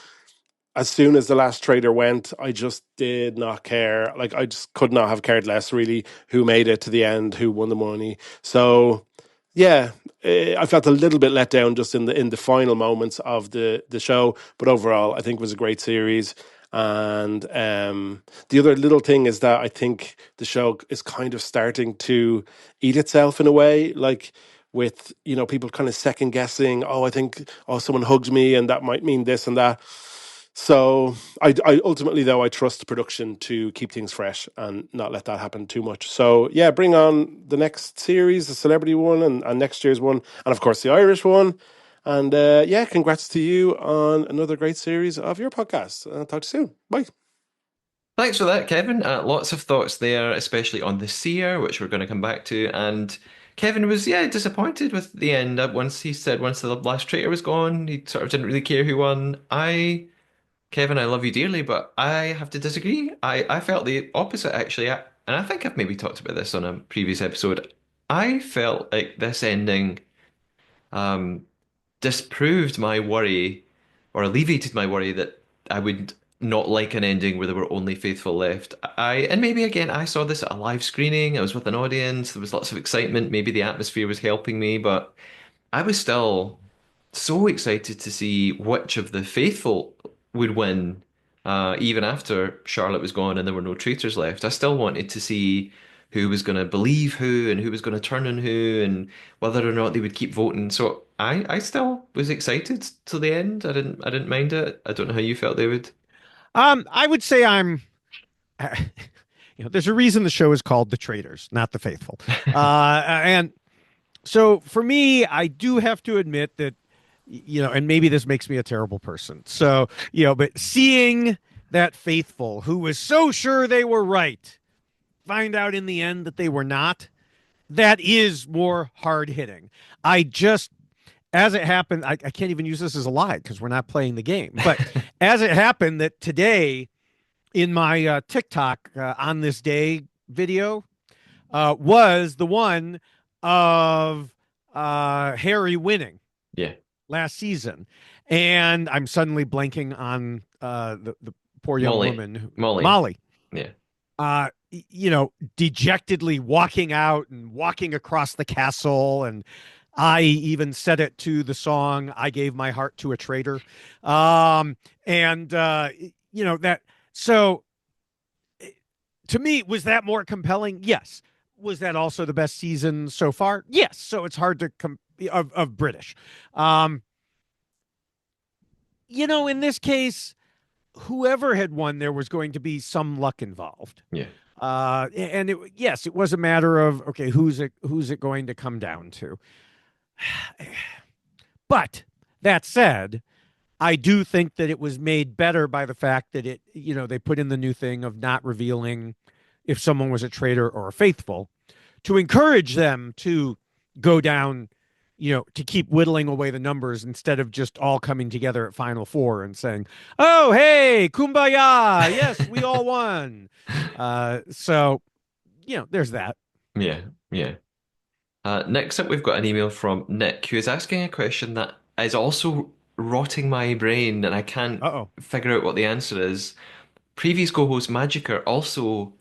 as soon as the last trader went, I just did not care. Like, I just could not have cared less, really, who made it to the end, who won the money. So, yeah, I felt a little bit let down just in the final moments of the show. But overall, I think it was a great series. And the other little thing is that I think the show is kind of starting to eat itself in a way, like with people kind of second guessing. Oh, I think someone hugged me, and that might mean this and that. So I ultimately, though, I trust production to keep things fresh and not let that happen too much. So yeah, bring on the next series, the celebrity one, and next year's one, and of course the Irish one. And yeah, congrats to you on another great series of your podcast. Talk to you soon. Bye. Thanks for that, Kevin. Lots of thoughts there, especially on the seer, which we're going to come back to. And Kevin was, yeah, disappointed with the end. Once the last traitor was gone, he sort of didn't really care who won. Kevin, I love you dearly, but I have to disagree. I felt the opposite, actually. And I think I've maybe talked about this on a previous episode. I felt like this ending um, disproved my worry or alleviated my worry that I would not like an ending where there were only faithful left. And maybe again, I saw this at a live screening. I was with an audience. There was lots of excitement. Maybe the atmosphere was helping me, but I was still so excited to see which of the faithful would win, even after Charlotte was gone and there were no traitors left. I still wanted to see who was going to believe who and who was going to turn on who and whether or not they would keep voting. So I still was excited till the end. I didn't mind it. I don't know how you felt, David. I would say I'm. There's a reason the show is called The Traitors, not The Faithful. And so for me, I do have to admit that, and maybe this makes me a terrible person. So, but seeing that faithful who was so sure they were right, find out in the end that they were not, that is more hard hitting. As it happened, I can't even use this as a lie because we're not playing the game. But as it happened that today in my TikTok on this day video was the one of Harry winning Yeah. last season. And I'm suddenly blanking on the poor young Molly. woman. Molly. Molly. Yeah. dejectedly walking out and walking across the castle. And I even said it to the song, I Gave My Heart to a Traitor. And, that. So to me, was that more compelling? Yes. Was that also the best season so far? Yes. So it's hard to of British. Um, in this case, whoever had won, there was going to be some luck involved. Yeah. And yes, it was a matter of, okay, who's it going to come down to? But that said, I do think that it was made better by the fact that they put in the new thing of not revealing if someone was a traitor or a faithful, to encourage them to go down, to keep whittling away the numbers instead of just all coming together at Final Four and saying, "Oh, hey, kumbaya! Yes, we all won." So, there's that. Yeah, yeah. Next up, we've got an email from Nick, who is asking a question that is also rotting my brain, and I can't Uh-oh. figure out what the answer is. Previous co-host Magiker also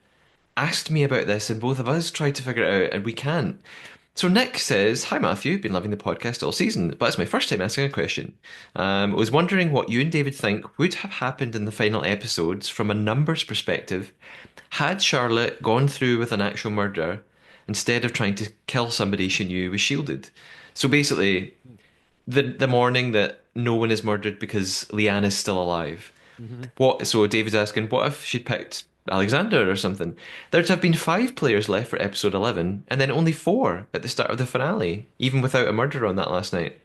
asked me about this, and both of us tried to figure it out, and we can't. So Nick says, "Hi Matthew, been loving the podcast all season, but it's my first time asking a question. I was wondering what you and David think would have happened in the final episodes from a numbers perspective had Charlotte gone through with an actual murder instead of trying to kill somebody she knew was shielded. So basically, the morning that no one is murdered because Leanne is still alive. Mm-hmm. So David's asking, what if she'd picked Alexander or something? There'd have been 5 players left for episode 11, and then only 4 at the start of the finale, even without a murder on that last night.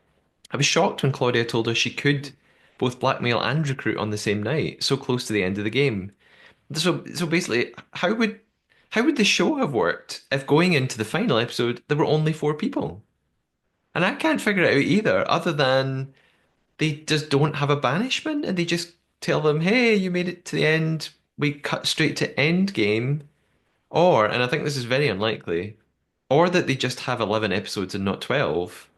I was shocked when Claudia told us she could both blackmail and recruit on the same night, so close to the end of the game. So basically, how would the show have worked if going into the final episode there were only 4 people? And I can't figure it out either, other than they just don't have a banishment and they just tell them, "Hey, you made it to the end. We cut straight to end game." Or, and I think this is very unlikely, or that they just have 11 episodes and not 12.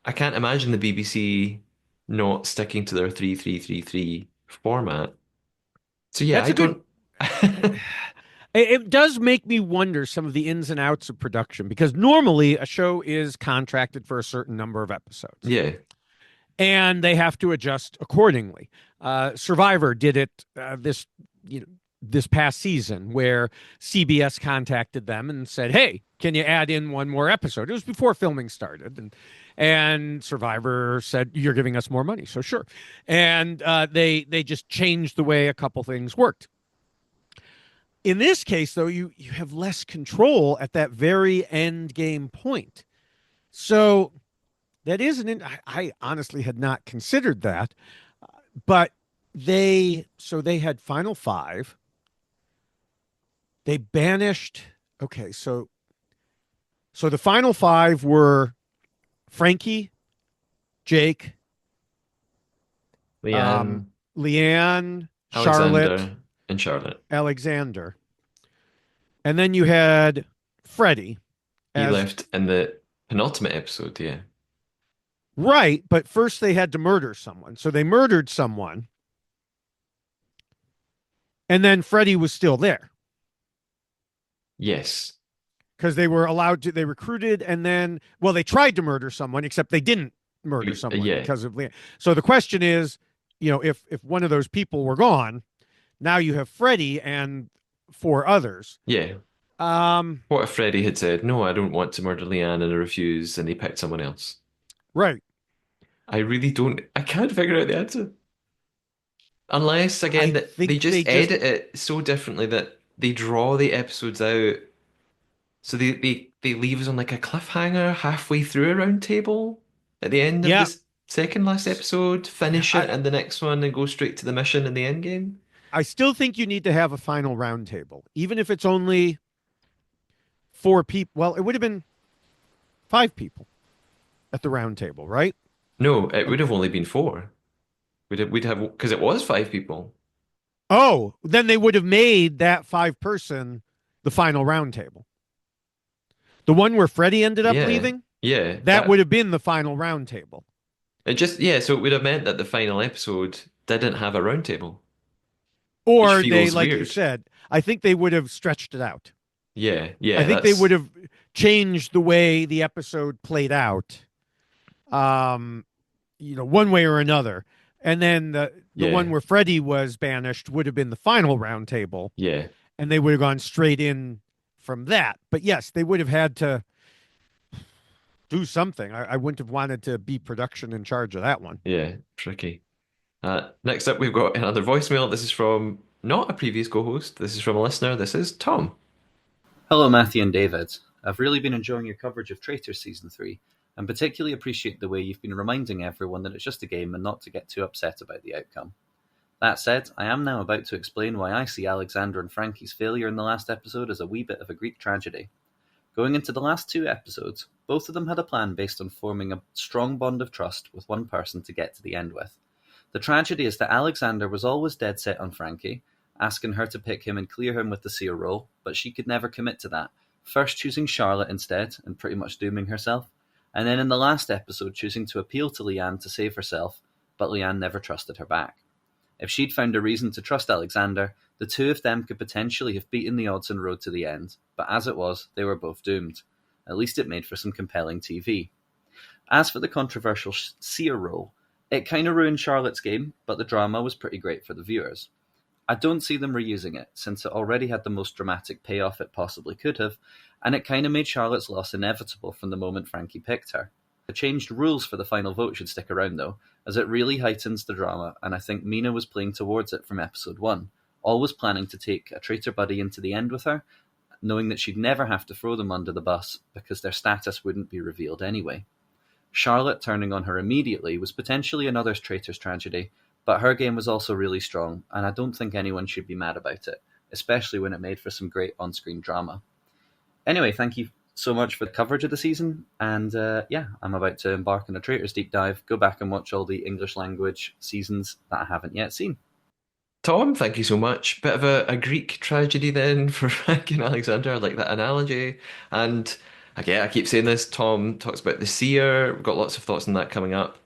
I can't imagine the BBC not sticking to their 3-3-3-3 format. So yeah, That's I a good. don't. It does make me wonder some of the ins and outs of production, because normally a show is contracted for a certain number of episodes Yeah, and they have to adjust accordingly. Survivor did it this past season, where CBS contacted them and said, "Hey, can you add in one more episode?" It was before filming started, and Survivor said, "You're giving us more money, so sure." And they just changed the way a couple things worked. In this case, though, you have less control at that very end game point. So that isn't. I honestly had not considered that, but they had final 5. They banished. Okay, so the final 5 were Frankie, Jake, Leanne, Leanne, Charlotte, Alexander, and Charlotte. Alexander, and then you had Freddie He as left in the penultimate episode, yeah. right. But first they had to murder someone, so they murdered someone, and then Freddie was still there Yes. because they were allowed to. They recruited, and then, well, they tried to murder someone, except they didn't murder someone Yeah. because of Leanne. So the question is, if one of those people were gone, now you have Freddie and 4 others. Yeah. Um, What if Freddie had said, "No, I don't want to murder Leanne," and I refuse, and he picked someone else? right. I can't figure out the answer. Unless, again, I that they think they just just edit it so differently that they draw the episodes out. So they leave us on like a cliffhanger halfway through a round table at the end of yeah. this second last episode, finish it I and the next one and go straight to the mission in the end game. I still think you need to have a final roundtable, even if it's only 4 people. Well, it would have been 5 people at the round table, right? No, it would have only been 4. We'd have because it was 5 people. Oh, then they would have made that 5-person the final roundtable. The one where Freddie ended up Yeah, leaving, yeah. that would have been the final roundtable. It just, yeah. So it would have meant that the final episode didn't have a round table. which Or they, feels like you weird. said, I think they would have stretched it out. Yeah, I yeah, think they would that's have changed the way the episode played out, um, one way or another. And then the one yeah, where Freddie was banished would have been the final round table, yeah, and they would have gone straight in from that. But yes, they would have had to do something. I wouldn't have wanted to be production in charge of that one. yeah. Tricky. Next up, we've got another voicemail. This is from not a previous co-host. This is from a listener. This is Tom. Hello, Matthew and David. I've really been enjoying your coverage of Traitors Season 3, and particularly appreciate the way you've been reminding everyone that it's just a game and not to get too upset about the outcome. That said, I am now about to explain why I see Alexander and Frankie's failure in the last episode as a wee bit of a Greek tragedy. Going into the last 2 episodes, both of them had a plan based on forming a strong bond of trust with one person to get to the end with. The tragedy is that Alexander was always dead set on Frankie, asking her to pick him and clear him with the seer role, but she could never commit to that, first choosing Charlotte instead and pretty much dooming herself, and then in the last episode choosing to appeal to Leanne to save herself, but Leanne never trusted her back. If she'd found a reason to trust Alexander, the two of them could potentially have beaten the odds and rode to the end, but as it was, they were both doomed. At least it made for some compelling TV. As for the controversial seer role, it kind of ruined Charlotte's game, but the drama was pretty great for the viewers. I don't see them reusing it, since it already had the most dramatic payoff it possibly could have, and it kind of made Charlotte's loss inevitable from the moment Frankie picked her. The changed rules for the final vote should stick around though, as it really heightens the drama, and I think Mina was playing towards it from episode 1, always planning to take a traitor buddy into the end with her, knowing that she'd never have to throw them under the bus because their status wouldn't be revealed anyway. Charlotte turning on her immediately was potentially another traitor's tragedy, but her game was also really strong, and I don't think anyone should be mad about it, especially when it made for some great on-screen drama. Anyway, thank you so much for the coverage of the season, and I'm about to embark on a Traitors deep dive, go back and watch all the English language seasons that I haven't yet seen. Tom, thank you so much. Bit of a Greek tragedy then for Frank and Alexander. I like that analogy. And again, I keep saying this. Tom talks about the seer. We've got lots of thoughts on that coming up.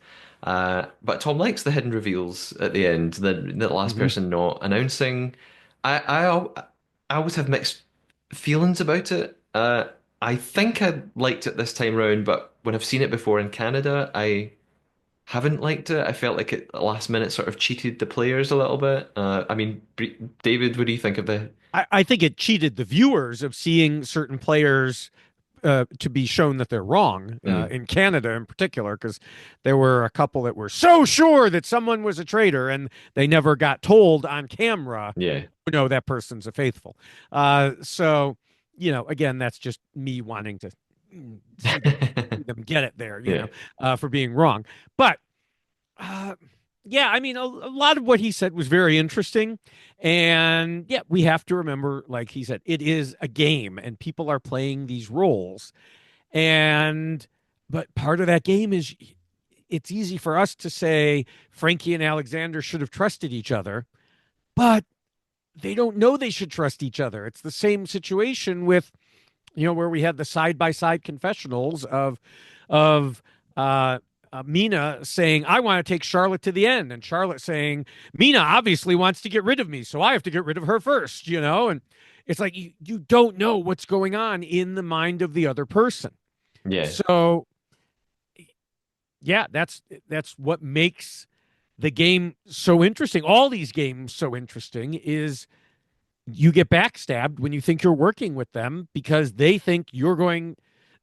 But Tom likes the hidden reveals at the end, the last Mhm. person not announcing. I always have mixed feelings about it. I think I liked it this time round, but when I've seen it before in Canada, I haven't liked it. I felt like it last minute sort of cheated the players a little bit. I mean, David, what do you think of the? I think it cheated the viewers of seeing certain players to be shown that they're wrong Mm, in Canada in particular, because there were a couple that were so sure that someone was a traitor and they never got told on camera, yeah. no, that person's a faithful. So, again, that's just me wanting to see them get it there, Yeah. for being wrong. But uh, yeah, I mean, a lot of what he said was very interesting. And yeah, we have to remember, like he said, it is a game and people are playing these roles. But part of that game is it's easy for us to say Frankie and Alexander should have trusted each other, but they don't know they should trust each other. It's the same situation with, where we had the side by side confessionals of Mina saying, I want to take Charlotte to the end. And Charlotte saying, Mina obviously wants to get rid of me, so I have to get rid of her first, And it's like you don't know what's going on in the mind of the other person. Yeah. So yeah, that's what makes the game so interesting. All these games so interesting is you get backstabbed when you think you're working with them because they think you're going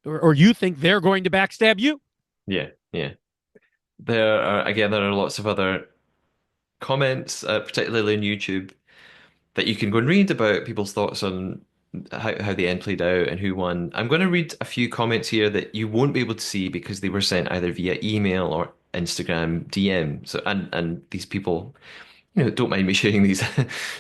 or you think they're going to backstab you. Yeah. Yeah. There are lots of other comments, particularly on YouTube, that you can go and read about people's thoughts on how the end played out and who won. I'm going to read a few comments here that you won't be able to see because they were sent either via email or Instagram DM. So and these people, don't mind me sharing these.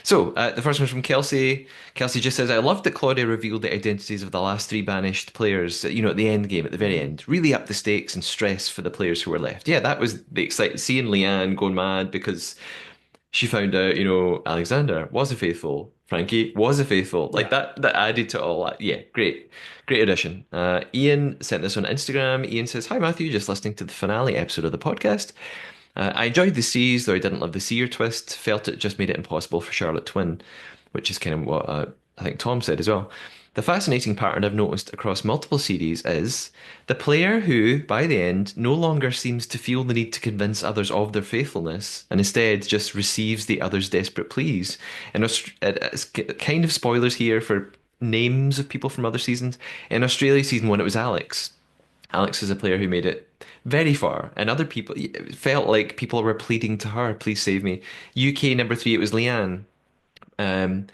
So the first one's from Kelsey. Kelsey just says, "I loved that Claudia revealed the identities of the last 3 banished players. At the end game, at the very end, really up the stakes and stress for the players who were left. Yeah, that was the exciting. Seeing Leanne going mad because she found out, Alexander was a faithful, Frankie was a faithful. Like Yeah. that added to all that. Yeah, great. Great addition. Ian sent this on Instagram. Ian says, "Hi Matthew, just listening to the finale episode of the podcast. I enjoyed the Seas, though I didn't love the Seer twist. Felt it just made it impossible for Charlotte to win, which is kind of what I think Tom said as well. The fascinating pattern I've noticed across multiple series is the player who, by the end, no longer seems to feel the need to convince others of their faithfulness and instead just receives the other's desperate pleas. And it's kind of spoilers here for names of people from other seasons. In Australia season 1, it was Alex. Alex is a player who made it very far, and other people it felt like people were pleading to her, please save me. UK number 3, it was Leanne. Um,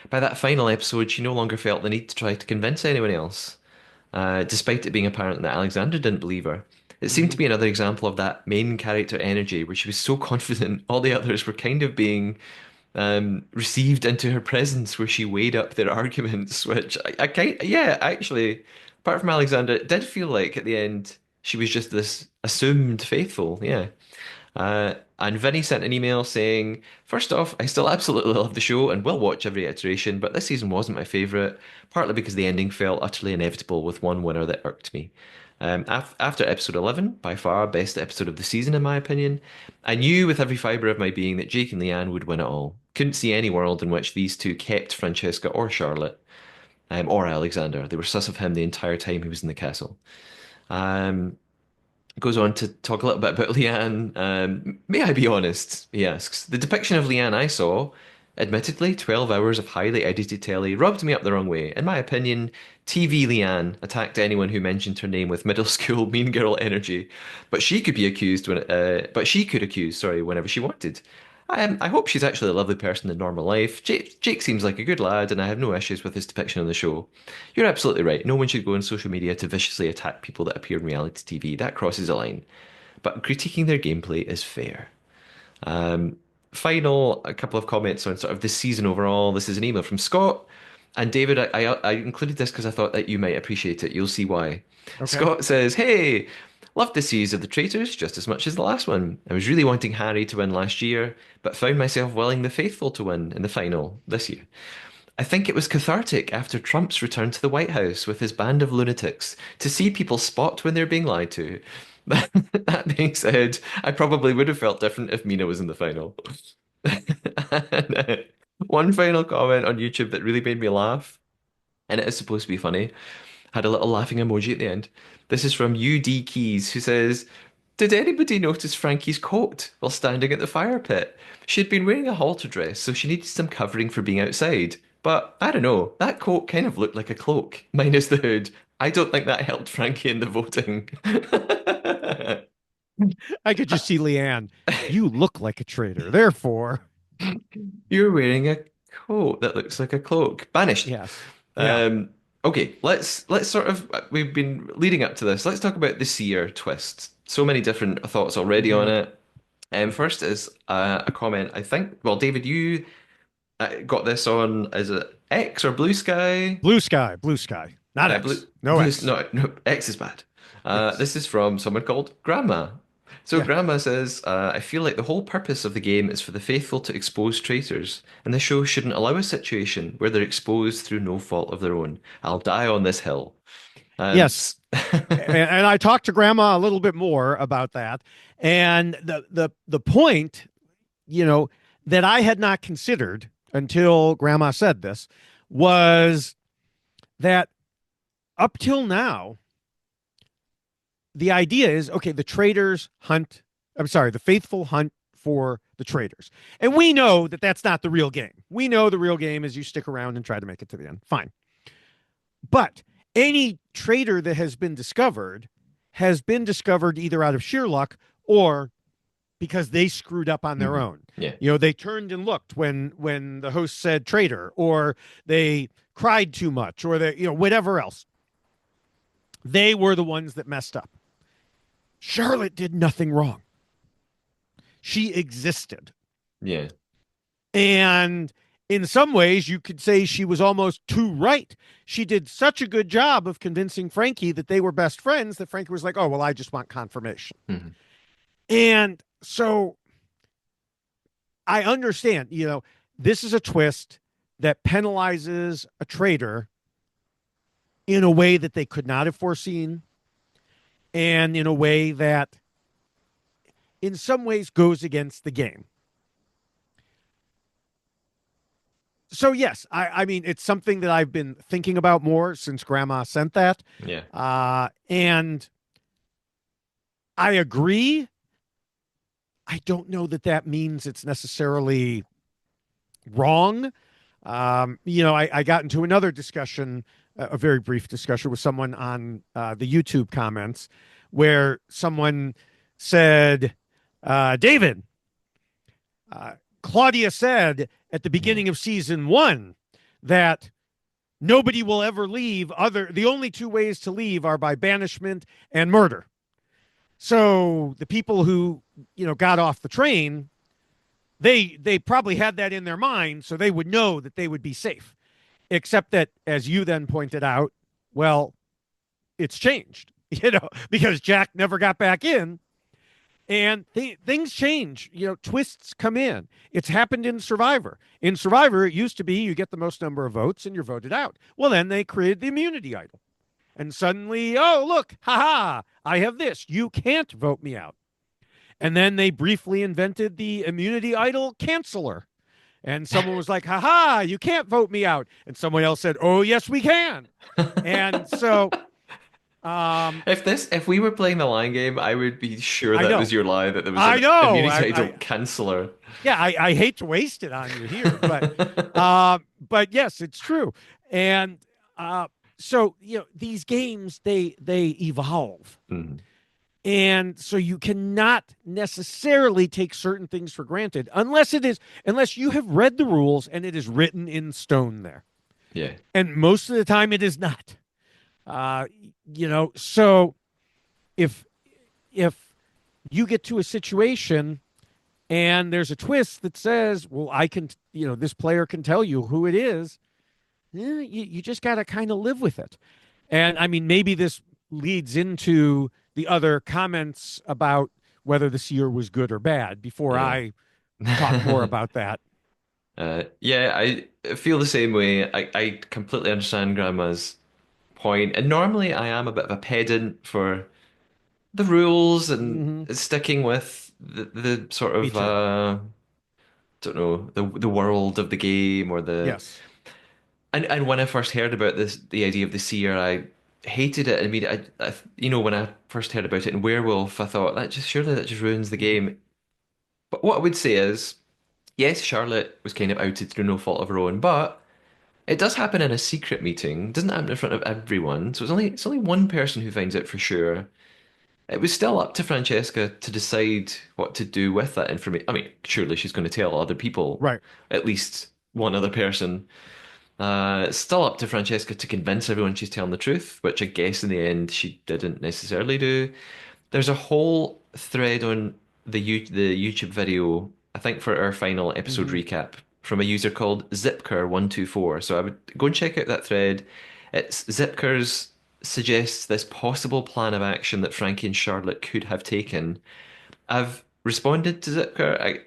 by that final episode, she no longer felt the need to try to convince anyone else, despite it being apparent that Alexander didn't believe her. It seemed to Mhm. be another example of that main character energy, where she was so confident all the others were kind of being received into her presence where she weighed up their arguments, which I kind yeah, actually, apart from Alexander, it did feel like at the end she was just this assumed faithful, yeah. And Vinny sent an email saying, first off, I still absolutely love the show and will watch every iteration, but this season wasn't my favourite, partly because the ending felt utterly inevitable with one winner that irked me. After episode 11, by far best episode of the season in my opinion, I knew with every fibre of my being that Jake and Leanne would win it all. Couldn't see any world in which these two kept Francesca or Charlotte, or Alexander. They were sus of him the entire time he was in the castle. Um, Goes on to talk a little bit about Leanne. May I be honest? He asks. The depiction of Leanne I saw, admittedly, 12 hours of highly edited telly, rubbed me up the wrong way. In my opinion, TV Leanne attacked anyone who mentioned her name with middle school mean girl energy, but she could be accused but she could accuse, sorry, whenever she wanted. I hope she's actually a lovely person in normal life. Jake seems like a good lad, and I have no issues with his depiction on the show. You're absolutely right. No one should go on social media to viciously attack people that appear in reality TV. That crosses a line. But critiquing their gameplay is fair. Um, a couple of comments on sort of the season overall. This is an email from Scott. And David, I included this because I thought that you might appreciate it. You'll see why. Okay. Scott says, hey, loved the series of the Traitors just as much as the last one. I was really wanting Harry to win last year, but found myself willing the faithful to win in the final this year. I think it was cathartic after Trump's return to the White House with his band of lunatics to see people spot when they're being lied to. That being said, I probably would have felt different if Mina was in the final. And, one final comment on YouTube that really made me laugh, and it is supposed to be funny, had a little laughing emoji at the end. This is from UD Keys, who says, did anybody notice Frankie's coat while standing at the fire pit? She'd been wearing a halter dress, so she needed some covering for being outside. But I don't know, that coat kind of looked like a cloak, minus the hood. I don't think that helped Frankie in the voting. I could just see Leanne. You look like a traitor. Therefore, You're wearing a coat that looks like a cloak. Banished. yes. Yeah. Um, okay, let's sort of we've been leading up to this. Let's talk about the seer twist. So many different thoughts already on Mhm. it. First is a comment. I think. Well, David, you got this on. Is it X or Blue Sky? Blue sky, blue sky. Not X. No X. No, X is bad. Yes. This is from someone called Grandma. So Yeah. Grandma says, I feel like the whole purpose of the game is for the faithful to expose traitors, and the show shouldn't allow a situation where they're exposed through no fault of their own. I'll die on this hill. Yes. And I talked to Grandma a little bit more about that. And the point, you know, that I had not considered until Grandma said this was that up till now, the idea is okay, the traitors hunt, I'm sorry, the faithful hunt for the traitors. And we know that that's not the real game. We know the real game is you stick around and try to make it to the end. Fine. But any traitor that has been discovered either out of sheer luck or because they screwed up on their Mhm. own. Yeah. You know, they turned and looked when the host said traitor, or they cried too much, or they, you know, whatever else. They were the ones that messed up. Charlotte did nothing wrong. She existed. Yeah. And in some ways, you could say she was almost too right. She did such a good job of convincing Frankie that they were best friends that Frankie was like, oh, well, I just want confirmation. Mhm. And so I understand, you know, this is a twist that penalizes a traitor in a way that they could not have foreseen and in a way that in some ways goes against the game. So yes, I mean it's something that I've been thinking about more since Grandma sent that, Yeah. and I agree. I don't know that that means it's necessarily wrong. I got into another discussion, a very brief discussion with someone on the YouTube comments, where someone said, David, Claudia said at the Yeah. beginning of season one that nobody will ever leave. The only two ways to leave are by banishment and murder. So the people who got off the train, they probably had that in their mind, so they would know that they would be safe. Except that, as you then pointed out, well, it's changed, because Jack never got back in, and things change. Twists come in. It's happened in Survivor. In Survivor, it used to be you get the most number of votes and you're voted out. Well, then they created the immunity idol, and suddenly, oh look, haha, I have this. You can't vote me out. And then they briefly invented the immunity idol canceller. And someone was like, haha, you can't vote me out. And someone else said, oh, yes, we can. And so, If we were playing the line game, I would be sure I that know. was your lie, that there was I an know. immunity idol canceller. Yeah, I hate to waste it on you here, but yes, it's true. And so, these games, they evolve. Mm. And so you cannot necessarily take certain things for granted unless you have read the rules and it is written in stone there. Yeah. And most of the time it is not. So if you get to a situation and there's a twist that says, well, I can, this player can tell you who it is, you just got to kind of live with it. And I mean, maybe this leads into the other comments about whether the seer was good or bad before Yeah. I talk more about that. Yeah, I feel the same way. I completely understand Grandma's point. And normally I am a bit of a pedant for the rules and Mm-hmm. sticking with the sort Me of too. don't know, the world of the game, or the Yes. and when I first heard about the idea of the seer, I hated it. I mean, when I first heard about it in Werewolf, I thought that just ruins the game. But what I would say is, yes, Charlotte was kind of outed through no fault of her own, but it does happen in a secret meeting. It doesn't happen in front of everyone. So it's only one person who finds it for sure. It was still up to Francesca to decide what to do with that information. I mean, surely she's going to tell other people, Right. at least one other person. It's still up to Francesca to convince everyone she's telling the truth, which I guess in the end she didn't necessarily do. There's a whole thread on the YouTube video, I think for our final episode Mm-hmm. recap, from a user called Zipker124. So I would go and check out that thread. It's Zipker's suggests this possible plan of action that Frankie and Charlotte could have taken. I've responded to Zipker.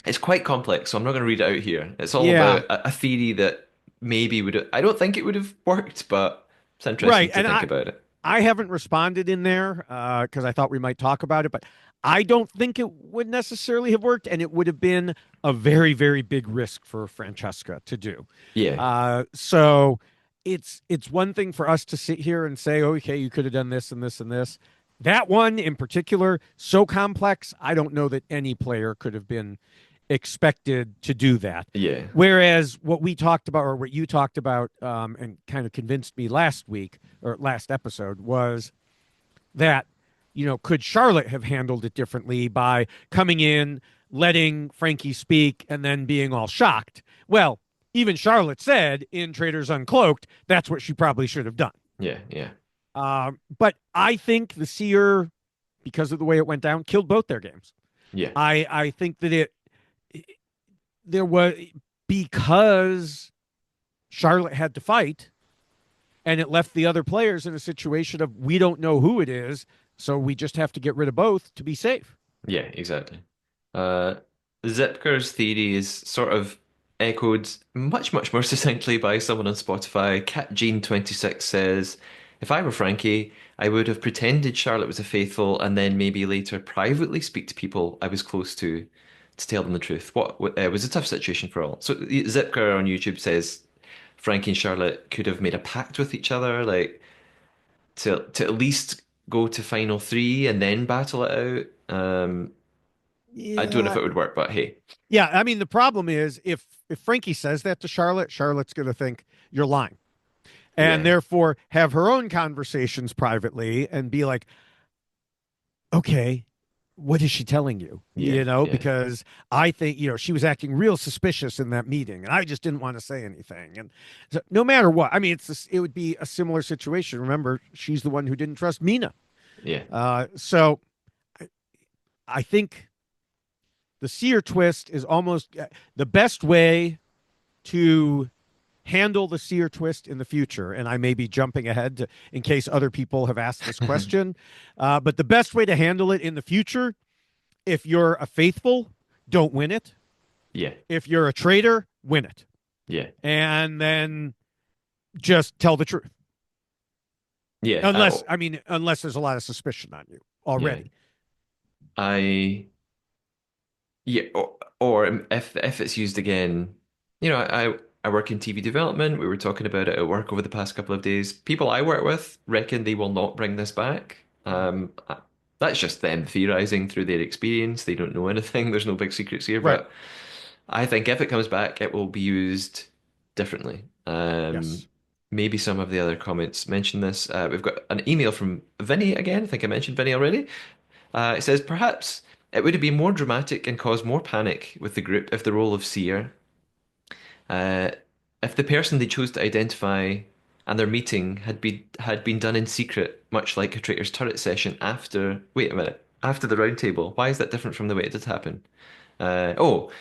It's quite complex, so I'm not going to read it out here. It's all Yeah. about a theory that maybe would. I don't think it would have worked, but it's interesting Right. to And think about it. I haven't responded in there because I thought we might talk about it, but I don't think it would necessarily have worked, and it would have been a very, very big risk for Francesca to do. Yeah, So it's one thing for us to sit here and say, okay, you could have done this and this and this. That one in particular, so complex, I don't know that any player could have been expected to do that. yeah, Whereas what we talked about, or what you talked about, and kind of convinced me last week or last episode, was that, could Charlotte have handled it differently by coming in, letting Frankie speak, and then being all shocked? Well, even Charlotte said in Traitors Uncloaked, that's what she probably should have done. yeah, yeah, But I think the seer, because of the way it went down, killed both their games. yeah, I think that there was, because Charlotte had to fight, and it left the other players in a situation of, we don't know who it is, so we just have to get rid of both to be safe. yeah, exactly. Uh, Zipker's theory is sort of echoed much, much more succinctly by someone on Spotify. CatGene26 says, If I were Frankie, I would have pretended Charlotte was a faithful and then maybe later privately speak to people I was close to tell them the truth. What it was a tough situation for all. So Zipker on YouTube says Frankie and Charlotte could have made a pact with each other, like to at least go to final three and then battle it out. I don't know if Yeah. it would work, but hey, Yeah, I mean the problem is if Frankie says that to Charlotte, Charlotte's going to think you're lying. And yeah, therefore have her own conversations privately and be like, "Okay, what is she telling you?" yeah, yeah, Because I think, she was acting real suspicious in that meeting and I just didn't want to say anything. And so no matter what, I mean, it would be a similar situation. Remember, she's the one who didn't trust Mina. yeah. So I think the seer twist is almost the best way to handle the seer twist in the future. And I may be jumping ahead in case other people have asked this question. But the best way to handle it in the future, if you're a faithful, don't win it. Yeah, If you're a traitor, win it. yeah, And then just tell the truth. yeah. Unless there's a lot of suspicion on you Yeah. already. I Yeah, or if it's used again, I work in TV development. We were talking about it at work over the past couple of days. People I work with reckon they will not bring this back. That's just them theorizing through their experience. They don't know anything. There's no big secrets here, Right. but I think if it comes back, it will be used differently. Yes. Maybe some of the other comments mention this. We've got an email from Vinny again. I think I mentioned Vinny already. It says, perhaps it would have been more dramatic and caused more panic with the group if the role of seer, uh, if the person they chose to identify and their meeting had been done in secret, much like a traitor's turret session after. Wait a minute, after the round table. Why is that different from the way it did happen? Oh,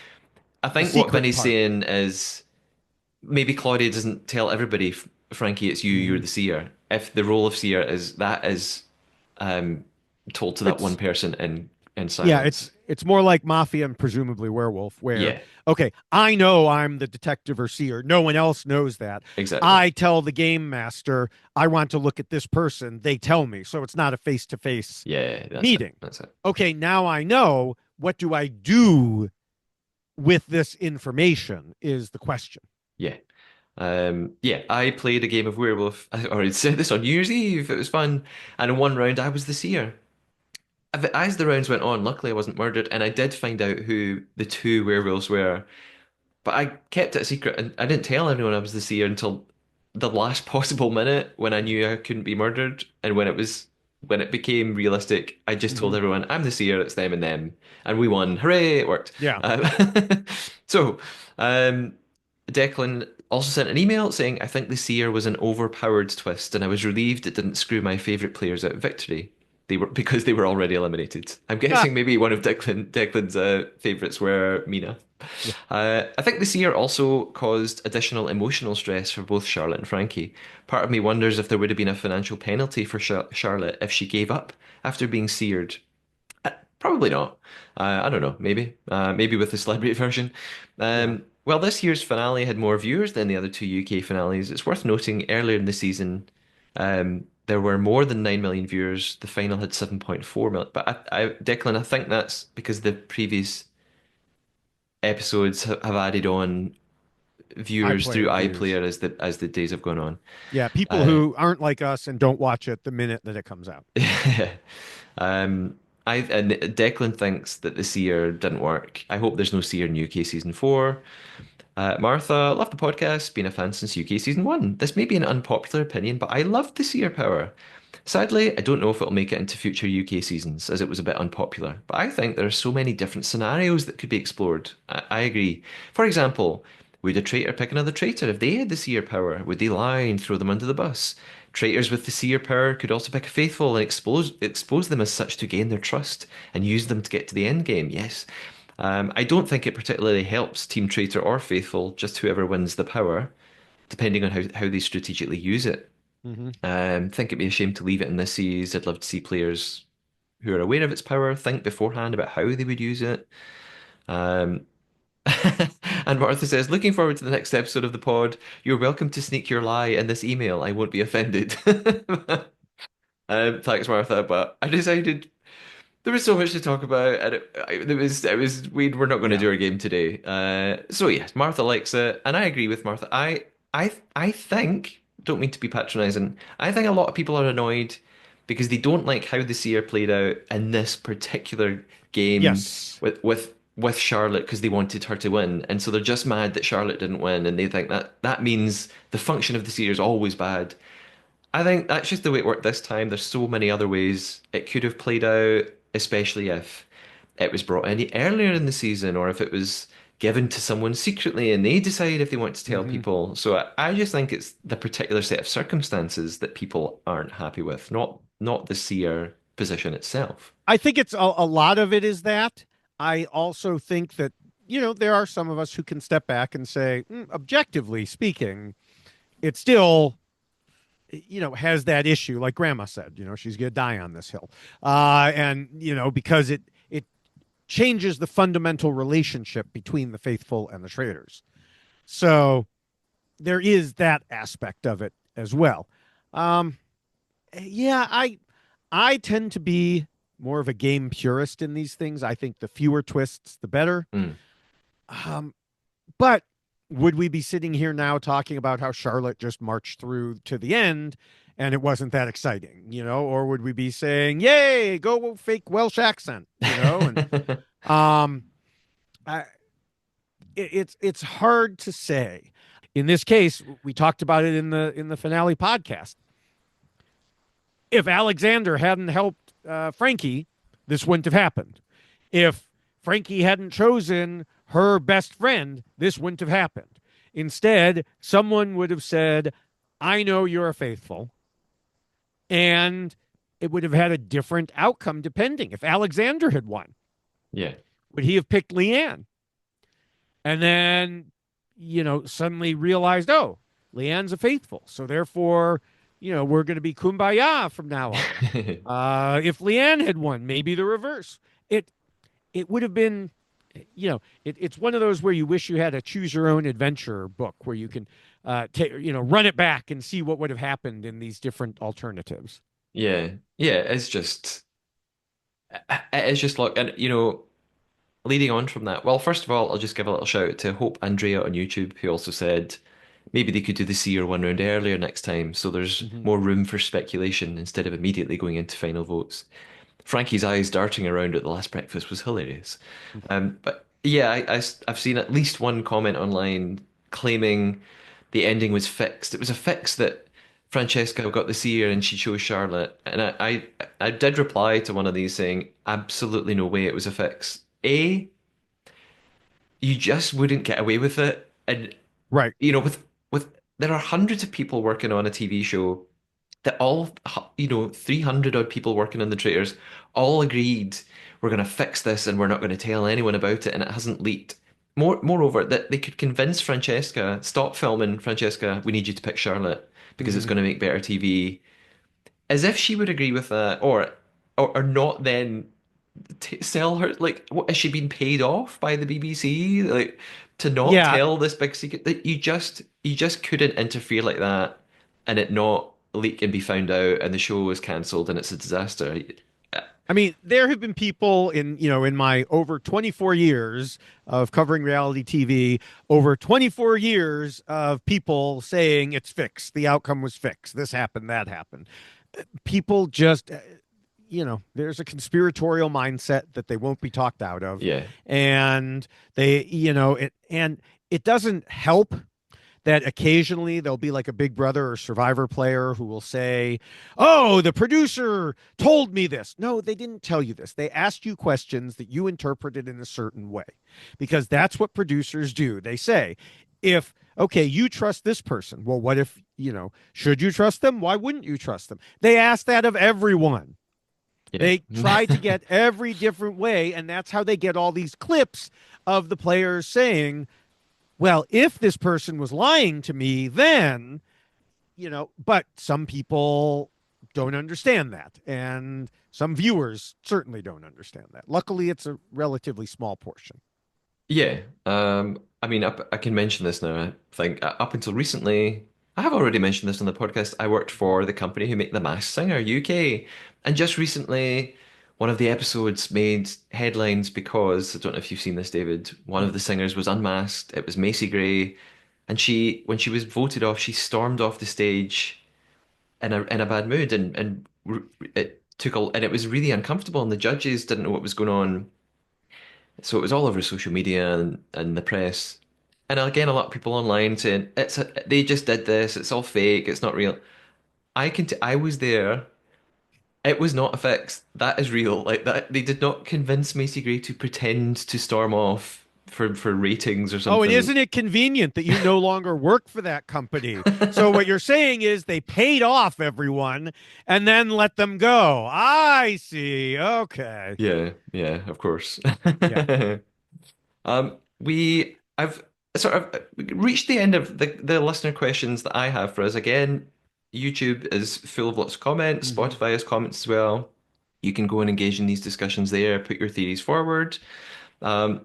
I The think what secret Vinny's part. saying is maybe Claudia doesn't tell everybody, Frankie, it's you, you're Mhm. the seer. If the role of seer is um, told to that one It's person in Yeah, silence. it's more like Mafia and presumably Werewolf, where Yeah, okay, I know I'm the detective or seer. No one else knows that. exactly. I tell the game master I want to look at this person. They tell me, so it's not a face to face Yeah, that's it. meeting. That's it. Okay, now I know. What do I do with this information? Is the question. Yeah. Yeah, I played a game of Werewolf. I already said this on New Year's Eve. It was fun. And in one round, I was the seer. As the rounds went on, luckily I wasn't murdered, and I did find out who the two werewolves were. But I kept it a secret, and I didn't tell anyone I was the seer until the last possible minute when I knew I couldn't be murdered, and when it became realistic, I just told Hmm. everyone I'm the seer. It's them and them, and we won. Hooray! It worked. Yeah. So, um, Declan also sent an email saying I think the seer was an overpowered twist, and I was relieved it didn't screw my favorite players out of victory. They were because they were already eliminated. I'm Ah, guessing maybe one of Declan's favorites were Mina. yeah. I think this year also caused additional emotional stress for both Charlotte and Frankie. Part of me wonders if there would have been a financial penalty for Charlotte if she gave up after being seared. Probably not. I don't know. Maybe with the celebrity version. Yeah. Well, this year's finale had more viewers than the other two UK finales. It's worth noting earlier in the season, there were more than 9 million viewers. The final had 7.4 million. But Declan, I think that's because the previous episodes have added on viewers through iPlayer views. iPlayer as the days have gone on. Yeah, people Uh, who aren't like us and don't watch it the minute that it comes out. um, and Declan thinks that the Seer didn't work. I hope there's no Seer in UK season four. Martha, love the podcast. Been a fan since UK season one. This may be an unpopular opinion, but I loved the Seer power. Sadly, I don't know if it'll make it into future UK seasons, as it was a bit unpopular. But I think there are so many different scenarios that could be explored. I agree. For example, would a traitor pick another traitor if they had the seer power? Would they lie and throw them under the bus? Traitors with the seer power could also pick a faithful and expose them as such to gain their trust and use them to get to the end game. Yes. I don't think it particularly helps Team Traitor or Faithful, just whoever wins the power, depending on how they strategically use it. Hmm. Think it'd be a shame to leave it in this series. I'd love to see players who are aware of its power think beforehand about how they would use it. Um, And Martha says, looking forward to the next episode of the pod. You're welcome to sneak your lie in this email. I won't be offended. Thanks, Martha. But I decided there was so much to talk about, and we were not going to Yeah. do our game today. So yes, Martha likes it, and I agree with Martha. I think, don't mean to be patronizing. I think a lot of people are annoyed because they don't like how the seer played out in this particular game Yes. with Charlotte because they wanted her to win, and so they're just mad that Charlotte didn't win, and they think that that means the function of the seer is always bad. I think that's just the way it worked this time. There's so many other ways it could have played out, especially if it was brought in earlier in the season or if it was given to someone secretly and they decide if they want to tell Hmm. people. So I just think it's the particular set of circumstances that people aren't happy with, not the seer position itself. I think it's a lot of it is that. I also think that, there are some of us who can step back and say, objectively speaking, it still, has that issue, like Grandma said, she's going to die on this hill. And, because it changes the fundamental relationship between the faithful and the traitors. So there is that aspect of it as well. Um, yeah, I tend to be more of a game purist in these things. I think the fewer twists, the better. Mm. But would we be sitting here now talking about how Charlotte just marched through to the end and it wasn't that exciting, or would we be saying, "Yay, go fake Welsh accent," And um, I, it's hard to say. In this case, we talked about it in the finale podcast. If Alexander hadn't helped Frankie, this wouldn't have happened. If Frankie hadn't chosen her best friend, this wouldn't have happened. Instead, someone would have said, "I know you're faithful." And it would have had a different outcome depending. If Alexander had won, Yeah. would he have picked Leanne? And then, suddenly realized, oh, Leanne's a faithful. So therefore, we're going to be kumbaya from now on. If Leanne had won, maybe the reverse. It would have been, it's one of those where you wish you had a choose your own adventure book where you can, run it back and see what would have happened in these different alternatives. Yeah. Yeah, it's just like, and leading on from that, well, first of all, I'll just give a little shout out to Hope Andrea on YouTube, who also said maybe they could do the seer one round earlier next time, so there's Mm-hmm. more room for speculation instead of immediately going into final votes. Frankie's eyes darting around at the last breakfast was hilarious. But yeah, I've seen at least one comment online claiming the ending was fixed. It was a fix that Francesca got the seer and she chose Charlotte. And I did reply to one of these saying, absolutely no way it was a fix. You just wouldn't get away with it. And Right. with there are hundreds of people working on a TV show that all 300 odd people working on the traitors all agreed we're going to fix this and we're not going to tell anyone about it, and it hasn't leaked. Moreover, that they could convince Francesca, stop filming, Francesca, we need you to pick Charlotte because it's Mm-hmm. going to make better TV, as if she would agree with that, or not then t sell her. Like, what has she been paid off by the BBC, like, to not Yeah. tell this big secret? That you just couldn't interfere like that and it not leak and be found out and the show was cancelled and it's a disaster. I mean, there have been people in my over 24 years of covering reality TV, over 24 years of people saying it's fixed. The outcome was fixed. This happened, that happened. People just, there's a conspiratorial mindset that they won't be talked out of. Yeah. And it doesn't help that occasionally there'll be like a Big Brother or Survivor player who will say, "Oh, the producer told me this." No, they didn't tell you this. They asked you questions that you interpreted in a certain way, because that's what producers do. They say, okay, you trust this person. Well, what if, should you trust them? Why wouldn't you trust them? They ask that of everyone. Yeah. They try to get every different way, and that's how they get all these clips of the players saying, well, if this person was lying to me, then, but some people don't understand that. And some viewers certainly don't understand that. Luckily, it's a relatively small portion. Yeah. I mean, I can mention this now. I think up until recently, I have already mentioned this on the podcast. I worked for the company who make The Masked Singer UK, and just recently, one of the episodes made headlines because I don't know if you've seen this, David. One of the singers was unmasked. It was Macy Gray, and when she was voted off, she stormed off the stage in a bad mood, it took and it was really uncomfortable, and the judges didn't know what was going on. So it was all over social media and the press. And again, a lot of people online saying they just did this, it's all fake, it's not real. I was there. It was not a fix. That is real. Like that they did not convince Macy Gray to pretend to storm off for ratings or Oh, and something. isn't it convenient that you no longer work for that company? So what you're saying is they paid off everyone and then let them go. I see. Okay. Yeah, yeah, of course. Yeah. I've sort of reached the end of the listener questions that I have for us. Again, YouTube is full of lots of comments. Hmm. Spotify has comments as well. You can go and engage in these discussions there, put your theories forward. Um,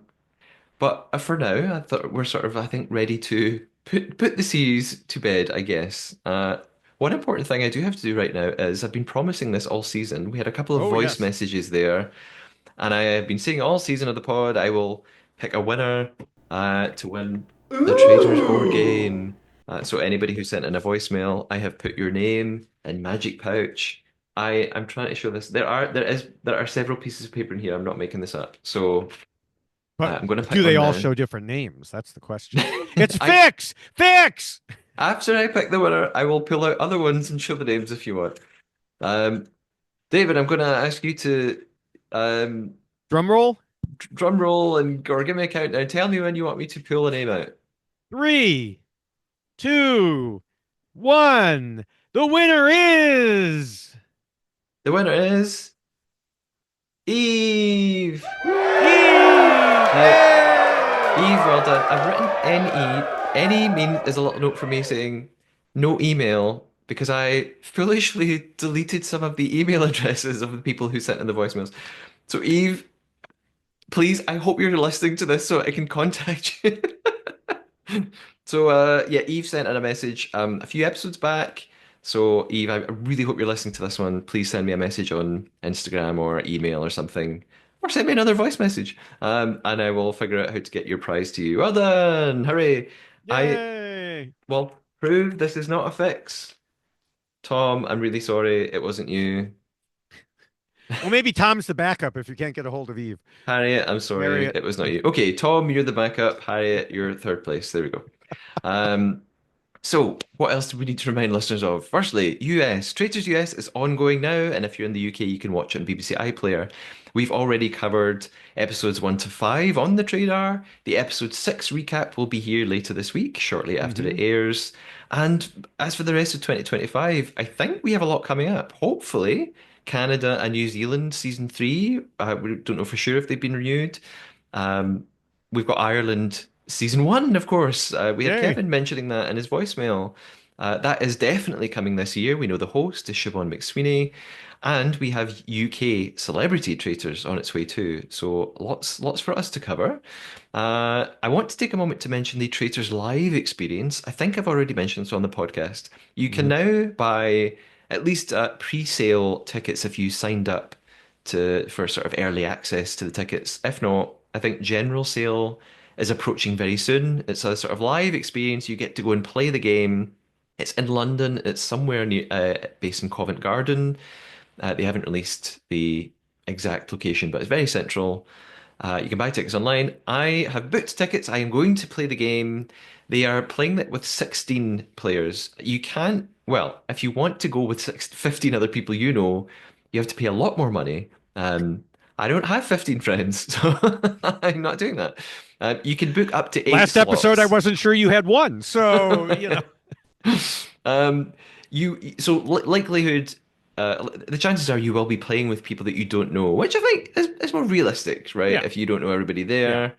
but for now, I thought we're sort of, I think, ready to put the series to bed, I guess. One important thing I do have to do right now is I've been promising this all season. We had a couple of Oh, voice yes. messages there and I have been saying all season of the pod, I will pick a winner to win the Traitors board Ooh. game. So anybody who sent in a voicemail, I have put your name in Magic Pouch. I'm trying to show this. There are several pieces of paper in here. I'm not making this up. So But I'm going to do pick they one all now. show different names? That's the question. It's I Fix! Fix! After I pick the winner, I will pull out other ones and show the names if you want. Um, David, I'm going to ask you to um, Drum roll. drum roll and or give me a countdown. Tell me when you want me to pull a name out. 3, 2, 1. The winner is The winner is Eve. Eve! Now, Yay! Eve, well done. I've written NE. NE is a little note for me saying no email because I foolishly deleted some of the email addresses of the people who sent in the voicemails. So Eve, please, I hope you're listening to this so I can contact you. So yeah, Eve sent in a message a few episodes back. So Eve, I really hope you're listening to this one. Please send me a message on Instagram or email or something. Or send me another voice message. And I will figure out how to get your prize to you. Well done! Hooray! I Yay! will prove this is not a fix. Tom, I'm really sorry it wasn't you. Well, maybe Tom's the backup if you can't get a hold of Eve. Harriet, I'm sorry Harriet. it was not you. Okay, Tom, you're the backup. Harriet, you're third place. There we go. Um, So, what else do we need to remind listeners of? Firstly, US. Traitors US is ongoing now, and if you're in the UK, you can watch it on BBC iPlayer. We've already covered episodes 1 to 5 on the Trader. The episode 6 recap will be here later this week, shortly after Hmm. it airs. And as for the rest of 2025, I think we have a lot coming up. Hopefully, Canada and New Zealand season 3. We don't know for sure if they've been renewed. Um, we've got Ireland season 1, of course. We had Yay. Kevin mentioning that in his voicemail. That is definitely coming this year. We know the host is Siobhan McSweeney, and we have UK celebrity traitors on its way too. So lots for us to cover. I want to take a moment to mention the Traitors Live experience. I think I've already mentioned this on the podcast. You can Hmm. now buy at least pre-sale tickets if you signed up to for sort of early access to the tickets. If not, I think general sale is approaching very soon. It's a sort of live experience. You get to go and play the game. It's in London. It's somewhere near, based in Covent Garden. They haven't released the exact location, but it's very central. You can buy tickets online. I have booked tickets. I am going to play the game. They are playing it with 16 players. You can't, well, if you want to go with 15 other people you know, you have to pay a lot more money. I don't have 15 friends, so I'm not doing that. You can book up to eight Last episode, I slots. wasn't sure you had one. So. Um, likelihood, the chances are you will be playing with people that you don't know, which I think is more realistic, right? Yeah. If you don't know everybody Yeah.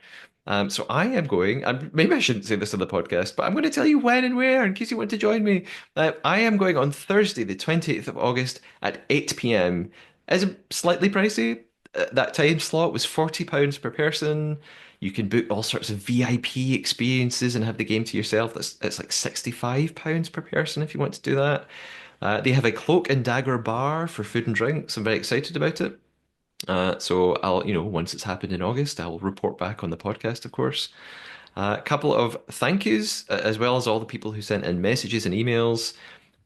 there. So I am going, and maybe I shouldn't say this on the podcast, but I'm going to tell you when and where in case you want to join me. I am going on Thursday, the 28th of August at 8 p.m. It's slightly pricey. that time slot was £40 per person. You can book all sorts of VIP experiences and have the game to yourself. It's like £65 per person if you want to do that. They have a cloak and dagger bar for food and drinks. I'm very excited about it. So I'll, once it's happened in August, I'll report back on the podcast, of course. A couple of thank yous, as well as all the people who sent in messages and emails.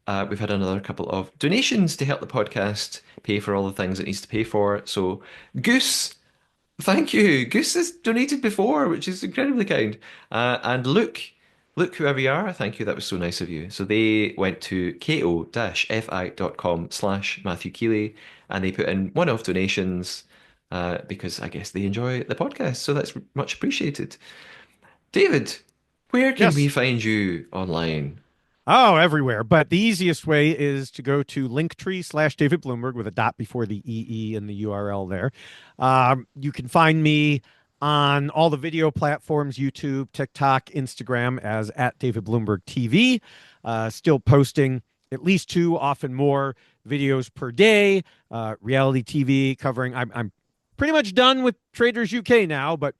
We've had another couple of donations to help the podcast pay for all the things it needs to pay for. So, Goose, thank you. Goose has donated before, which is incredibly kind. And Luke, whoever you are, thank you. That was so nice of you. So they went to ko-fi.com/Matthew Keeley and they put in one-off donations because I guess they enjoy the podcast. So that's much appreciated. David, where can we Yes. find you online? Oh, everywhere. But the easiest way is to go to Linktree/David Bloomberg with a dot before the EE in the URL there. You can find me on all the video platforms, YouTube, TikTok, Instagram as at David Bloomberg TV. Still posting at least 2, often more videos per day. Reality TV covering. I'm pretty much done with Traitors UK now, but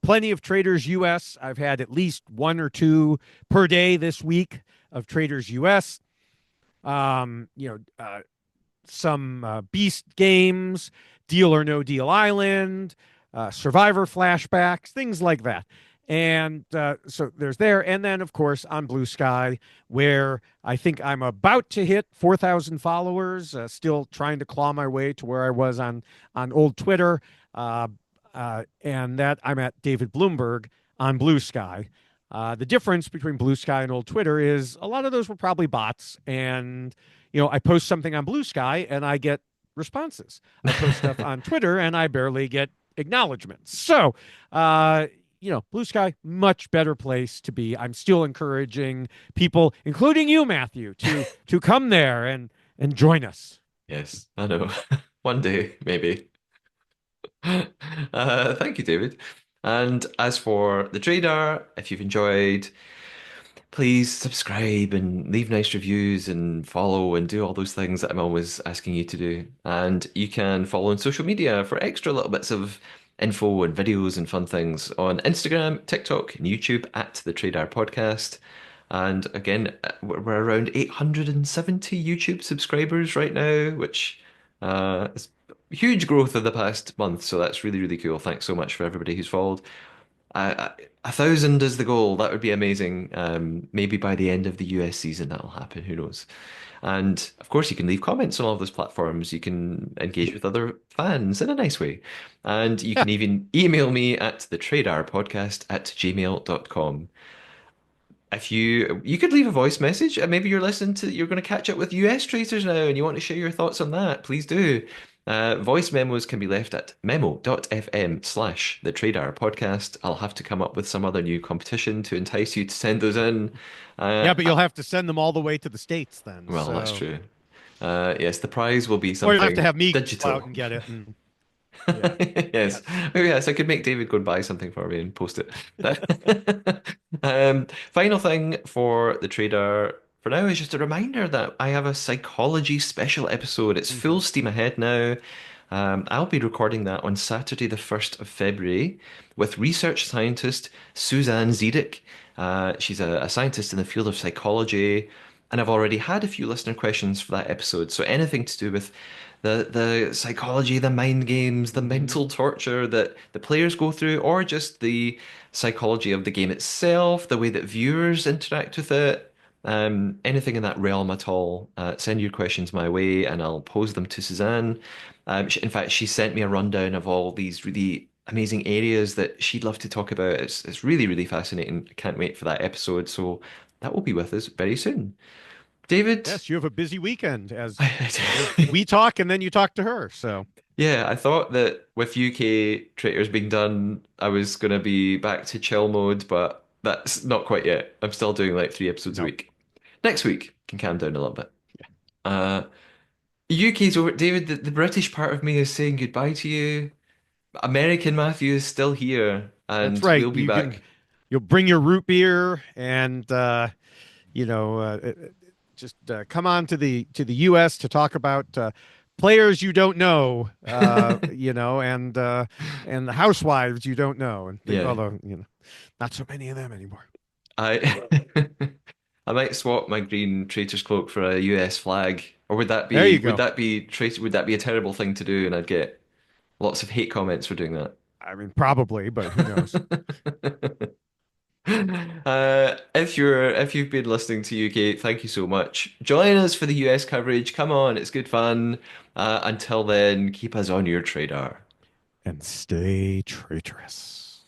plenty of Traitors US. I've had at least 1 or 2 per day this week of Traitors US. Some Beast games, Deal or No Deal Island, Survivor flashbacks, things like that. And so there's there. And then, of course, on Blue Sky, where I think I'm about to hit 4,000 followers, still trying to claw my way to where I was on old Twitter. And that I'm at David Bloomberg on Blue Sky. The difference between Blue Sky and old Twitter is a lot of those were probably bots. And, I post something on Blue Sky and I get responses. I post stuff on Twitter and I barely get acknowledgments. So, Blue Sky, much better place to be. I'm still encouraging people, including you, Matthew, to come there and join us. Yes, I know. One day, maybe. Thank you, David. And as for the Trader, if you've enjoyed, please subscribe and leave nice reviews and follow and do all those things that I'm always asking you to do. And you can follow on social media for extra little bits of info and videos and fun things on Instagram, TikTok, and YouTube at the Trader Podcast. And again, we're around 870 YouTube subscribers right now, which is huge growth in the past month. So that's really, really cool. Thanks so much for everybody who's followed. 1,000 is the goal. That would be amazing. Maybe by the end of the US season that'll happen. Who knows? And of course, you can leave comments on all of those platforms. You can engage with other fans in a nice way. And you can even email me at thetradarpodcast@gmail.com. If you could leave a voice message, and maybe you're going to catch up with US traders now and you want to share your thoughts on that, please do. Voice memos can be left at memo.fm/the Trader Podcast. I'll have to come up with some other new competition to entice you to send those in. Yeah, but you'll have to send them all the way to the States then. Well, that's So. true. Yes, the prize will be Or you'll have to something have me go digital. out and get it. Yes. Oh, yes, I could make David go and buy something for me and post it. Final thing for the Trader for now is just a reminder that I have a psychology special episode. It's full steam ahead now. I'll be recording that on Saturday, the 1st of February, with research scientist Suzanne Zedick. She's a scientist in the field of psychology, and I've already had a few listener questions for that episode. So anything to do with the psychology, the mind games, the mental torture that the players go through, or just the psychology of the game itself, the way that viewers interact with it, anything in that realm at all, send your questions my way and I'll pose them to Suzanne. In fact, she sent me a rundown of all these really amazing areas that she'd love to talk about. It's really, really fascinating. I can't wait for that episode. So that will be with us very soon. David? Yes, you have a busy weekend as we talk and then you talk to her. So yeah, I thought that with UK Traitors being done, I was going to be back to chill mode, but that's not quite yet. I'm still doing like 3 episodes a week. Next week can calm down a little bit. UK's over. David, the British part of me is saying goodbye to you. American Matthew is still here, and that's right. we'll be back. You'll bring your root beer and just come on to the US to talk about players you don't know, and the housewives you don't know, and think, Yeah. although not so many of them anymore. I I might swap my green traitor's cloak for a US flag. Or would that There you be go. would that be a terrible thing to do and I'd get lots of hate comments for doing that? I mean, probably, but who knows? If you've been listening to UK, thank you so much. Join us for the US coverage. Come on, it's good fun. Until then, keep us on your radar. And stay traitorous.